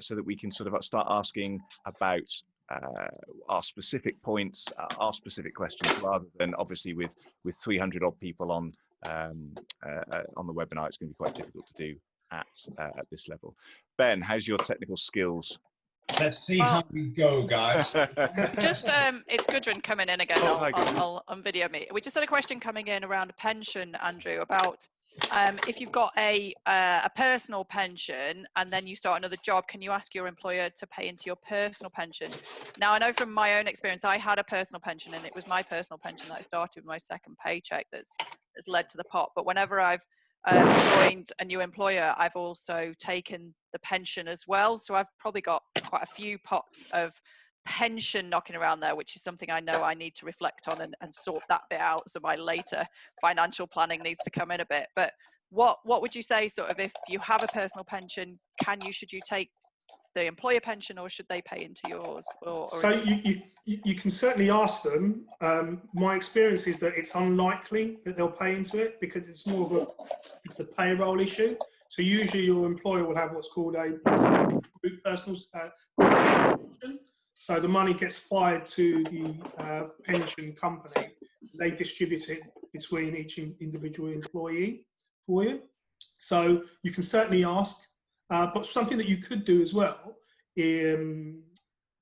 so that we can sort of start asking about our specific points, our specific questions, rather than obviously with 300 odd people on the webinar. It's going to be quite difficult to do at this level. Ben, how's your technical skills? Let's see how we go, guys. Just, it's Gudrun coming in again. Oh, hi, I'll video me. We just had a question coming in around a pension, Andrew, about if you've got a personal pension and then you start another job, can you ask your employer to pay into your personal pension? Now, I know from my own experience, I had a personal pension, and it was my personal pension that I started with my second paycheck that's led to the pot. But whenever I've joined a new employer, I've also taken the pension as well. So I've probably got quite a few pots of pension knocking around there, which is something I know I need to reflect on and sort that bit out. So my later financial planning needs to come in a bit. But what would you say, sort of, if you have a personal pension, should you take the employer pension, or should they pay into yours? So you can certainly ask them. My experience is that it's unlikely that they'll pay into it, because it's more of a payroll issue. So usually your employer will have what's called a group personal pension. So the money gets fired to the pension company. They distribute it between each individual employee for you. So you can certainly ask. But something that you could do as well, again,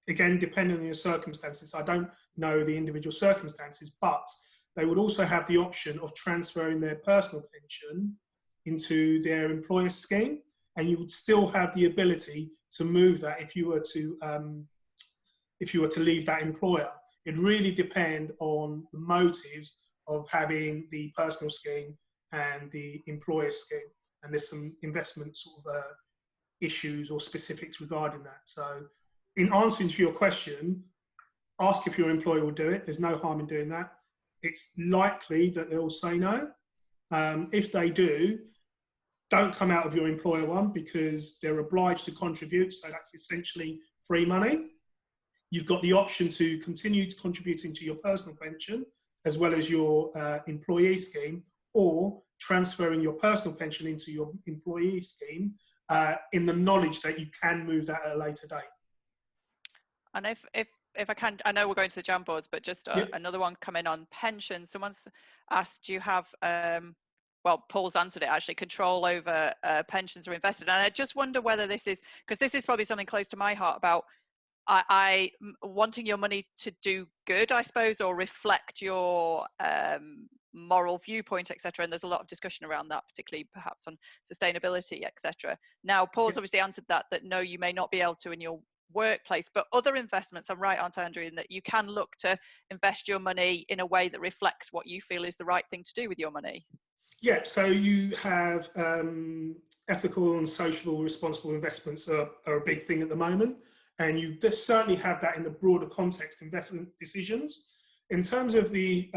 depending on your circumstances, I don't know the individual circumstances, but they would also have the option of transferring their personal pension into their employer scheme, and you would still have the ability to move that if you were to leave that employer. It really depends on the motives of having the personal scheme and the employer scheme, and there's some investment sort of issues or specifics regarding that. So in answering to your question, ask if your employer will do it. There's no harm in doing that. It's likely that they'll say no. If they do, don't come out of your employer one, because they're obliged to contribute. So that's essentially free money. You've got the option to continue contributing to your personal pension as well as your employee scheme, or transferring your personal pension into your employee scheme in the knowledge that you can move that at a later date. And if I can, I know we're going to the jam boards, but just another one come in on pension. Someone's asked, do you have, well, Paul's answered it actually, control over pensions are invested. And I just wonder whether this is, because this is probably something close to my heart, about I wanting your money to do good, I suppose, or reflect your moral viewpoint, etc. And there's a lot of discussion around that, particularly perhaps on sustainability, etc. Now, Paul's obviously answered that no, you may not be able to in your workplace, but other investments, I'm right, aren't I, Andrew, in that you can look to invest your money in a way that reflects what you feel is the right thing to do with your money? Yeah, so you have ethical and social responsible investments are a big thing at the moment, and you certainly have that in the broader context investment decisions. In terms of the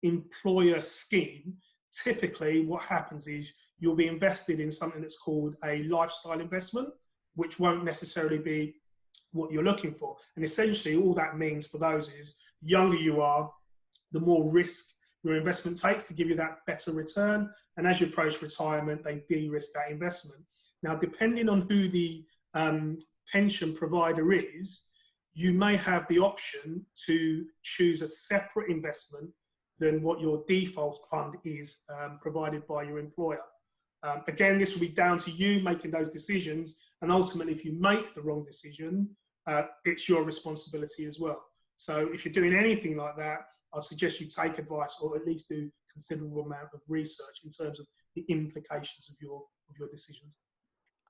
employer scheme, typically what happens is you'll be invested in something that's called a lifestyle investment, which won't necessarily be what you're looking for. And essentially all that means for those is the younger you are, the more risk your investment takes to give you that better return. And as you approach retirement, they de-risk that investment. Now, depending on who the pension provider is, you may have the option to choose a separate investment than what your default fund is provided by your employer. Again, this will be down to you making those decisions. And ultimately, if you make the wrong decision, it's your responsibility as well. So if you're doing anything like that, I'd suggest you take advice or at least do a considerable amount of research in terms of the implications of your decisions.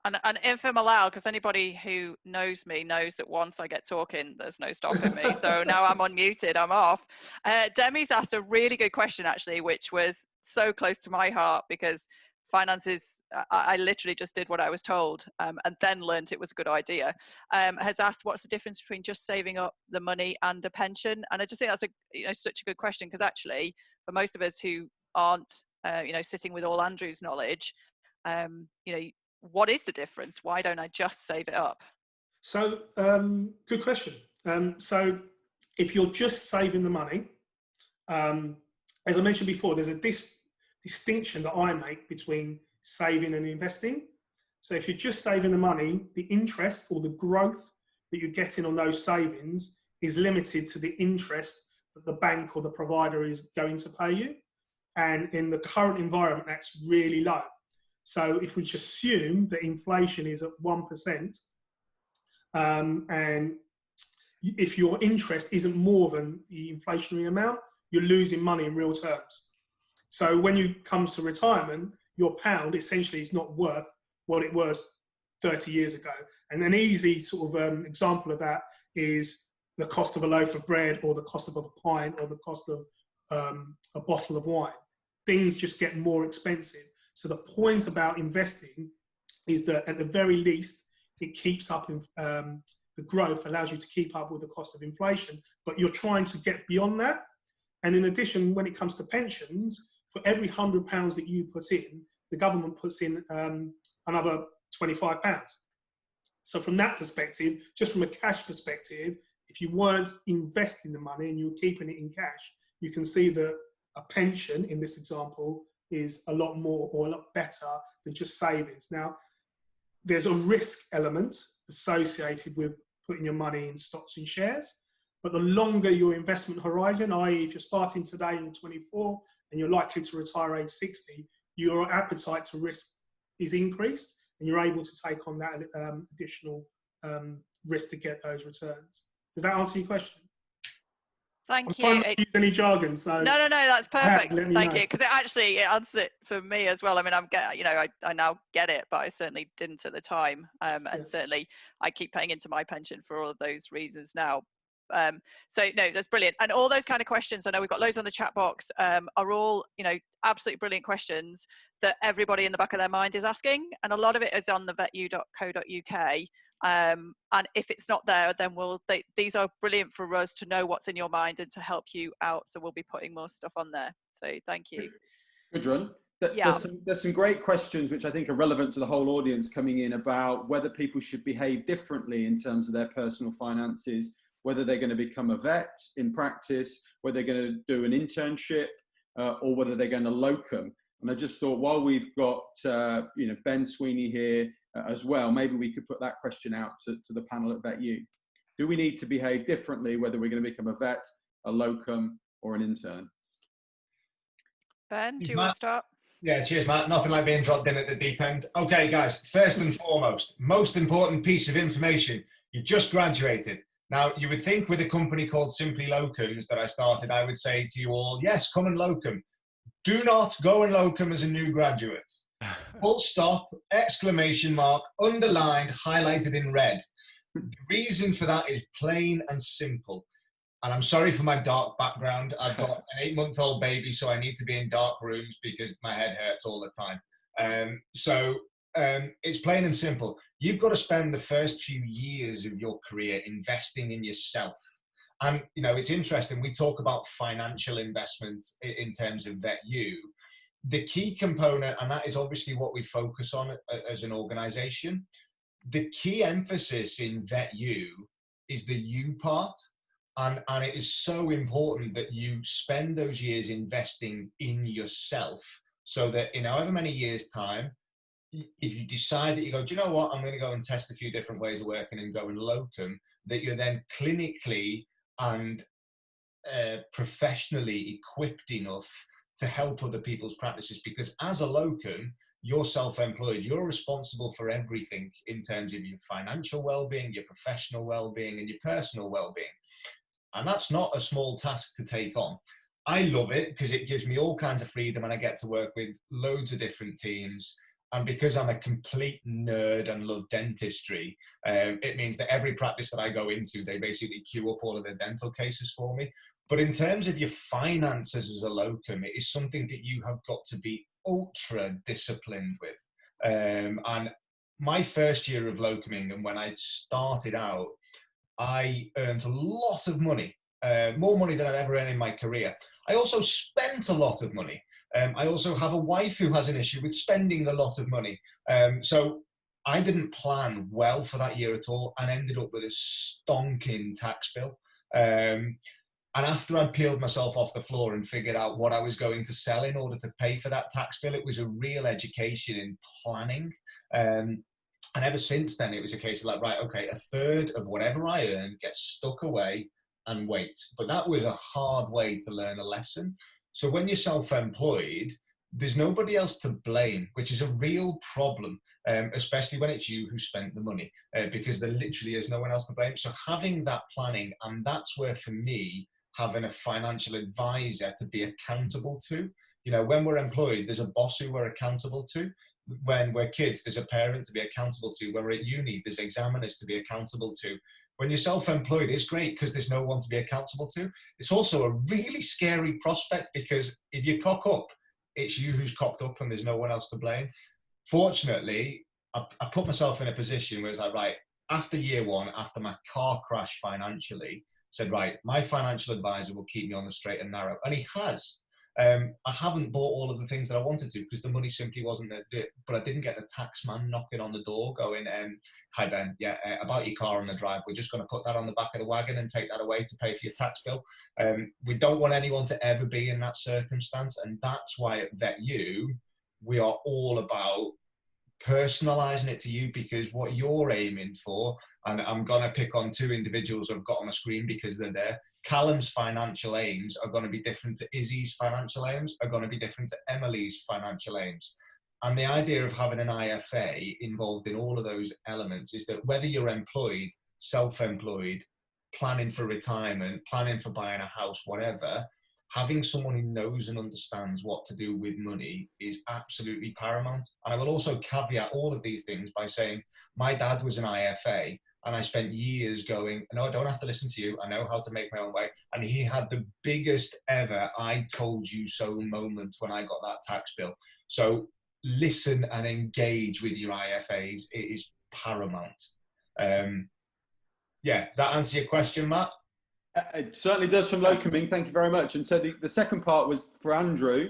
And if I'm allowed, because anybody who knows me knows that once I get talking, there's no stopping me. So now I'm unmuted, I'm off. Demi's asked a really good question, actually, which was so close to my heart, because finances, I literally just did what I was told and then learned it was a good idea. Has asked, what's the difference between just saving up the money and a pension? And I just think that's such a good question, because actually, for most of us who aren't, sitting with all Andrew's knowledge, what is the difference? Why don't I just save it up? So, good question. So, if you're just saving the money, as I mentioned before, there's a distinction that I make between saving and investing. So, if you're just saving the money, the interest or the growth that you're getting on those savings is limited to the interest that the bank or the provider is going to pay you. And in the current environment, that's really low. So if we just assume that inflation is at 1%, and if your interest isn't more than the inflationary amount, you're losing money in real terms. So when you come to retirement, your pound essentially is not worth what it was 30 years ago. And an easy sort of example of that is the cost of a loaf of bread, or the cost of a pint, or the cost of a bottle of wine. Things just get more expensive. So the point about investing is that at the very least, it keeps up, the growth allows you to keep up with the cost of inflation, but you're trying to get beyond that. And in addition, when it comes to pensions, for every £100 that you put in, the government puts in another £25. So from that perspective, just from a cash perspective, if you weren't investing the money and you were keeping it in cash, you can see that a pension, in this example, is a lot more or a lot better than just savings. Now, there's a risk element associated with putting your money in stocks and shares, but the longer your investment horizon, i.e. if you're starting today in 24 and you're likely to retire age 60, your appetite to risk is increased and you're able to take on that additional risk to get those returns. Does that answer your question? Thank you. I'm trying not to use any jargon, so no, that's perfect. Thank you, know. because it answers it for me as well. I mean, I now get it, but I certainly didn't at the time, and certainly I keep paying into my pension for all of those reasons now. So no, that's brilliant. And all those kind of questions, I know we've got loads on the chat box, are all absolutely brilliant questions that everybody in the back of their mind is asking, and a lot of it is on the VetYOU.co.uk. And if it's not there, then these are brilliant for us to know what's in your mind and to help you out. So we'll be putting more stuff on there. So thank you. Good run. There's some great questions which I think are relevant to the whole audience coming in about whether people should behave differently in terms of their personal finances, whether they're going to become a vet in practice, whether they're going to do an internship, or whether they're going to locum. And I just thought, while we've got Ben Sweeney here as well, maybe we could put that question out to the panel at VetYOU. Do we need to behave differently, whether we're going to become a vet, a locum, or an intern? Ben, do you want to start? Yeah, cheers, Matt. Nothing like being dropped in at the deep end. Okay, guys, first and foremost, most important piece of information, you just graduated. Now, you would think with a company called Simply Locums that I started, I would say to you all, yes, come and locum. Do not go and locum as a new graduate. Full stop, exclamation mark, underlined, highlighted in red. The reason for that is plain and simple. And I'm sorry for my dark background. I've got an 8-month-old baby, so I need to be in dark rooms because my head hurts all the time. It's plain and simple. You've got to spend the first few years of your career investing in yourself. And, you know, it's interesting. We talk about financial investment in terms of VetYou. The key component, and that is obviously what we focus on as an organization, the key emphasis in VetYou is the you part. And it is so important that you spend those years investing in yourself so that in however many years' time, if you decide that you go, do you know what, I'm going to go and test a few different ways of working and go and locum, that you're then clinically and professionally equipped enough to help other people's practices. Because as a locum, you're self-employed, you're responsible for everything in terms of your financial well-being, your professional well-being, and your personal well-being. And that's not a small task to take on. I love it because it gives me all kinds of freedom and I get to work with loads of different teams. And because I'm a complete nerd and love dentistry, it means that every practice that I go into, they basically queue up all of their dental cases for me. But in terms of your finances as a locum, it is something that you have got to be ultra disciplined with. And my first year of locuming, and when I started out, I earned a lot of money, more money than I'd ever earned in my career. I also spent a lot of money. I also have a wife who has an issue with spending a lot of money. So I didn't plan well for that year at all and ended up with a stonking tax bill. And after I'd peeled myself off the floor and figured out what I was going to sell in order to pay for that tax bill, it was a real education in planning. And ever since then, it was a case of like, right, okay, a third of whatever I earn gets stuck away and wait. But that was a hard way to learn a lesson. So when you're self-employed, there's nobody else to blame, which is a real problem, especially when it's you who spent the money, because there literally is no one else to blame. So having that planning, and that's where, for me, having a financial advisor to be accountable to. You know, when we're employed, there's a boss who we're accountable to. When we're kids, there's a parent to be accountable to. When we're at uni, there's examiners to be accountable to. When you're self-employed, it's great because there's no one to be accountable to. It's also a really scary prospect because if you cock up, it's you who's cocked up and there's no one else to blame. Fortunately, I put myself in a position where it's like, right, after year one, after my car crash financially, said, right, my financial advisor will keep me on the straight and narrow. And he has. I haven't bought all of the things that I wanted to because the money simply wasn't there to do it. But I didn't get the tax man knocking on the door going, hi Ben, yeah, about your car on the drive. We're just going to put that on the back of the wagon and take that away to pay for your tax bill. We don't want anyone to ever be in that circumstance. And that's why at VetYou, we are all about personalizing it to you, because what you're aiming for, and I'm going to pick on two individuals I've got on the screen because they're there. Callum's financial aims are going to be different to Izzy's financial aims, are going to be different to Emily's financial aims. And the idea of having an IFA involved in all of those elements is that whether you're employed, self-employed, planning for retirement, planning for buying a house, whatever, having someone who knows and understands what to do with money is absolutely paramount. And I will also caveat all of these things by saying my dad was an IFA and I spent years going, no, I don't have to listen to you. I know how to make my own way. And he had the biggest ever I told you so moment when I got that tax bill. So listen and engage with your IFAs. It is paramount. Yeah, does that answer your question, Matt? It certainly does from locuming. Thank you very much. And so the second part was for Andrew.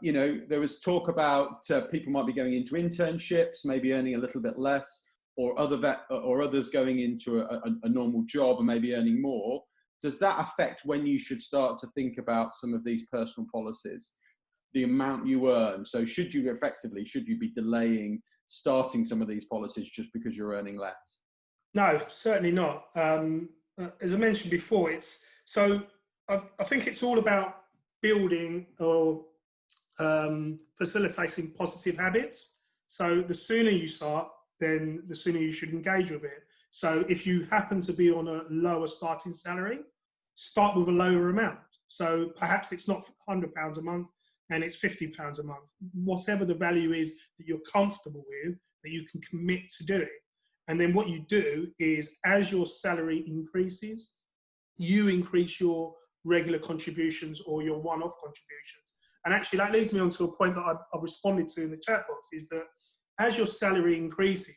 You know, there was talk about people might be going into internships, maybe earning a little bit less, or others going into a normal job and maybe earning more. Does that affect when you should start to think about some of these personal policies, the amount you earn? So should you be delaying starting some of these policies just because you're earning less? No, certainly not. As I mentioned before, I think it's all about building or facilitating positive habits. So the sooner you start, then the sooner you should engage with it. So if you happen to be on a lower starting salary, start with a lower amount. So perhaps it's not £100 a month and it's £50 a month. Whatever the value is that you're comfortable with, that you can commit to doing. And then what you do is, as your salary increases, you increase your regular contributions or your one-off contributions. And actually that leads me on to a point that I've responded to in the chat box, is that as your salary increases,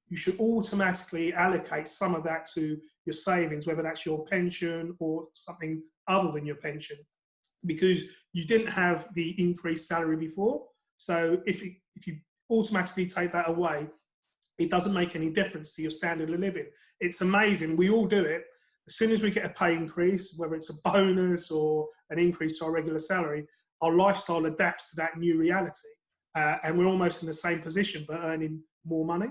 you should automatically allocate some of that to your savings, whether that's your pension or something other than your pension, because you didn't have the increased salary before. So if you automatically take that away, it doesn't make any difference to your standard of living. It's amazing. We all do it. As soon as we get a pay increase, whether it's a bonus or an increase to our regular salary, our lifestyle adapts to that new reality. And we're almost in the same position, but earning more money.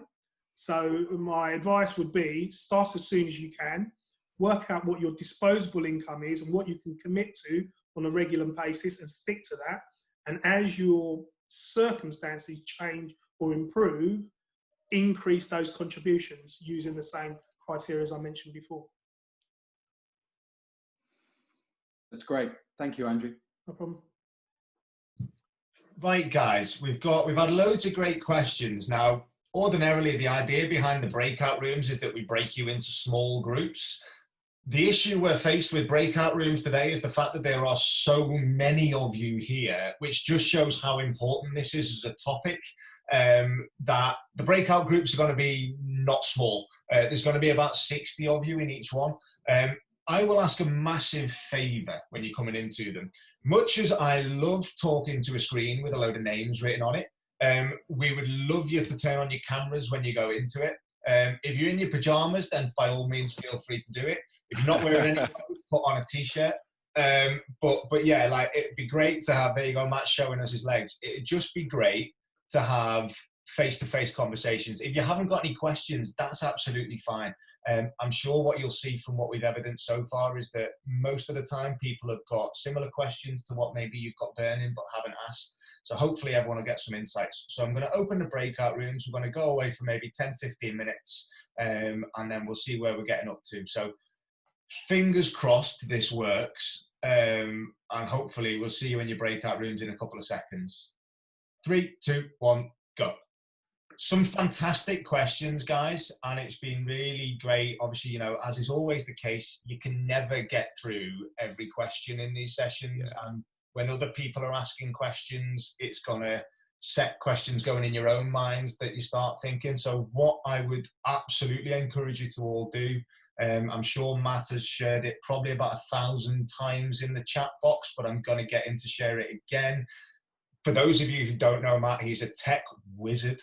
So my advice would be, start as soon as you can, work out what your disposable income is and what you can commit to on a regular basis and stick to that. And as your circumstances change or improve, increase those contributions using the same criteria as I mentioned before. That's great. Thank you, Andrew. No problem. Right, guys, we've had loads of great questions. Now, ordinarily, the idea behind the breakout rooms is that we break you into small groups. The issue we're faced with breakout rooms today is the fact that there are so many of you here, which just shows how important this is as a topic, that the breakout groups are going to be not small. There's going to be about 60 of you in each one. I will ask a massive favour when you're coming into them. Much as I love talking to a screen with a load of names written on it, we would love you to turn on your cameras when you go into it. If you're in your pyjamas, then by all means feel free to do it. If you're not wearing any clothes, put on a t-shirt. But yeah, like, it'd be great to have, there you go, Matt showing us his legs. It'd just be great to have face-to-face conversations. If you haven't got any questions, that's absolutely fine. I'm sure what you'll see from what we've evidenced so far is that most of the time people have got similar questions to what maybe you've got burning but haven't asked. So hopefully everyone will get some insights. So I'm going to open the breakout rooms. We're going to go away for maybe 10, 15 minutes, and then we'll see where we're getting up to. So fingers crossed this works, and hopefully we'll see you in your breakout rooms in a couple of seconds. 3, 2, 1, go. Some fantastic questions, guys, and it's been really great. Obviously, you know, as is always the case, you can never get through every question in these sessions. Yeah. And when other people are asking questions, it's going to set questions going in your own minds that you start thinking. So what I would absolutely encourage you to all do, I'm sure Matt has shared it probably about 1,000 times in the chat box, but I'm going to get him to share it again. For those of you who don't know Matt, he's a tech wizard.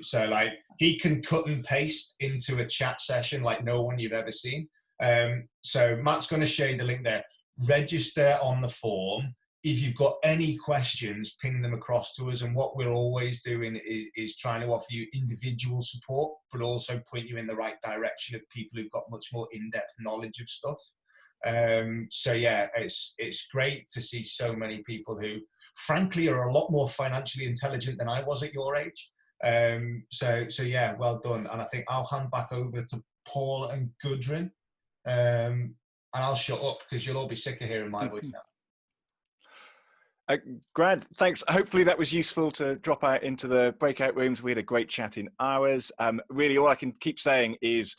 So like, he can cut and paste into a chat session like no one you've ever seen. So Matt's going to share the link there. Register on the form. If you've got any questions, ping them across to us. And what we're always doing is trying to offer you individual support, but also point you in the right direction of people who've got much more in-depth knowledge of stuff. So yeah, it's great to see so many people who frankly are a lot more financially intelligent than I was at your age. So yeah, well done. And I think I'll hand back over to Paul and Gudrun, and I'll shut up because you'll all be sick of hearing my voice now. Grant, thanks. Hopefully that was useful to drop out into the breakout rooms. We had a great chat in ours. Really, all I can keep saying is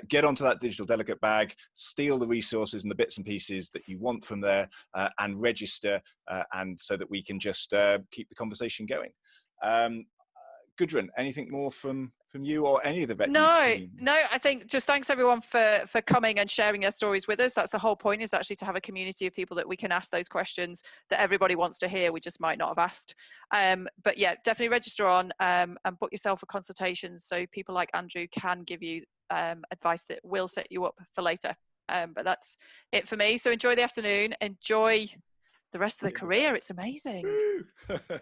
get onto that digital delegate bag, steal the resources and the bits and pieces that you want from there, and register, and so that we can just keep the conversation going. Gudrun, anything more from you or any of the VetYOU team? No, I think just thanks everyone for coming and sharing their stories with us. That's the whole point, is actually to have a community of people that we can ask those questions that everybody wants to hear, we just might not have asked. But yeah, definitely register on and book yourself for consultations so people like Andrew can give you advice that will set you up for later. But that's it for me. So enjoy the afternoon, enjoy the rest of the career. It's amazing.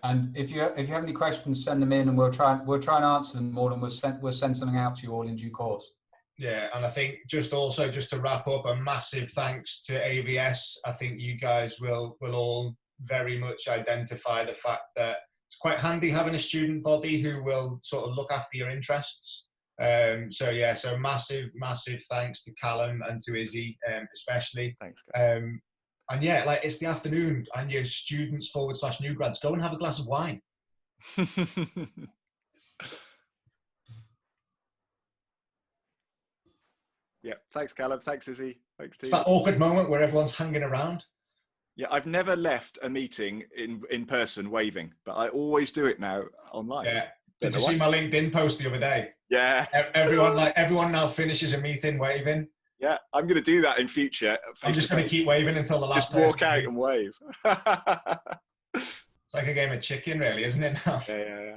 And if you have any questions, send them in, and we'll try and answer them all, and we'll send something out to you all in due course. Yeah, and I think just to wrap up, a massive thanks to AVS. I think you guys will all very much identify the fact that it's quite handy having a student body who will sort of look after your interests. So yeah, so massive thanks to Callum and to Izzy, especially. Thanks, guys. And yeah, like, it's the afternoon and your students / new grads, go and have a glass of wine. Yeah, thanks, Callum. Thanks, Izzy. Thanks, It's team. that awkward moment where everyone's hanging around. Yeah, I've never left a meeting in person waving, but I always do it now online. Yeah. Don't Did you know see why. my LinkedIn post the other day? Yeah. Everyone now finishes a meeting waving. Yeah, I'm going to do that in future. I'm just going to keep waving until the last Just walk person out leaves. and wave. It's like a game of chicken, really, isn't it now? Yeah.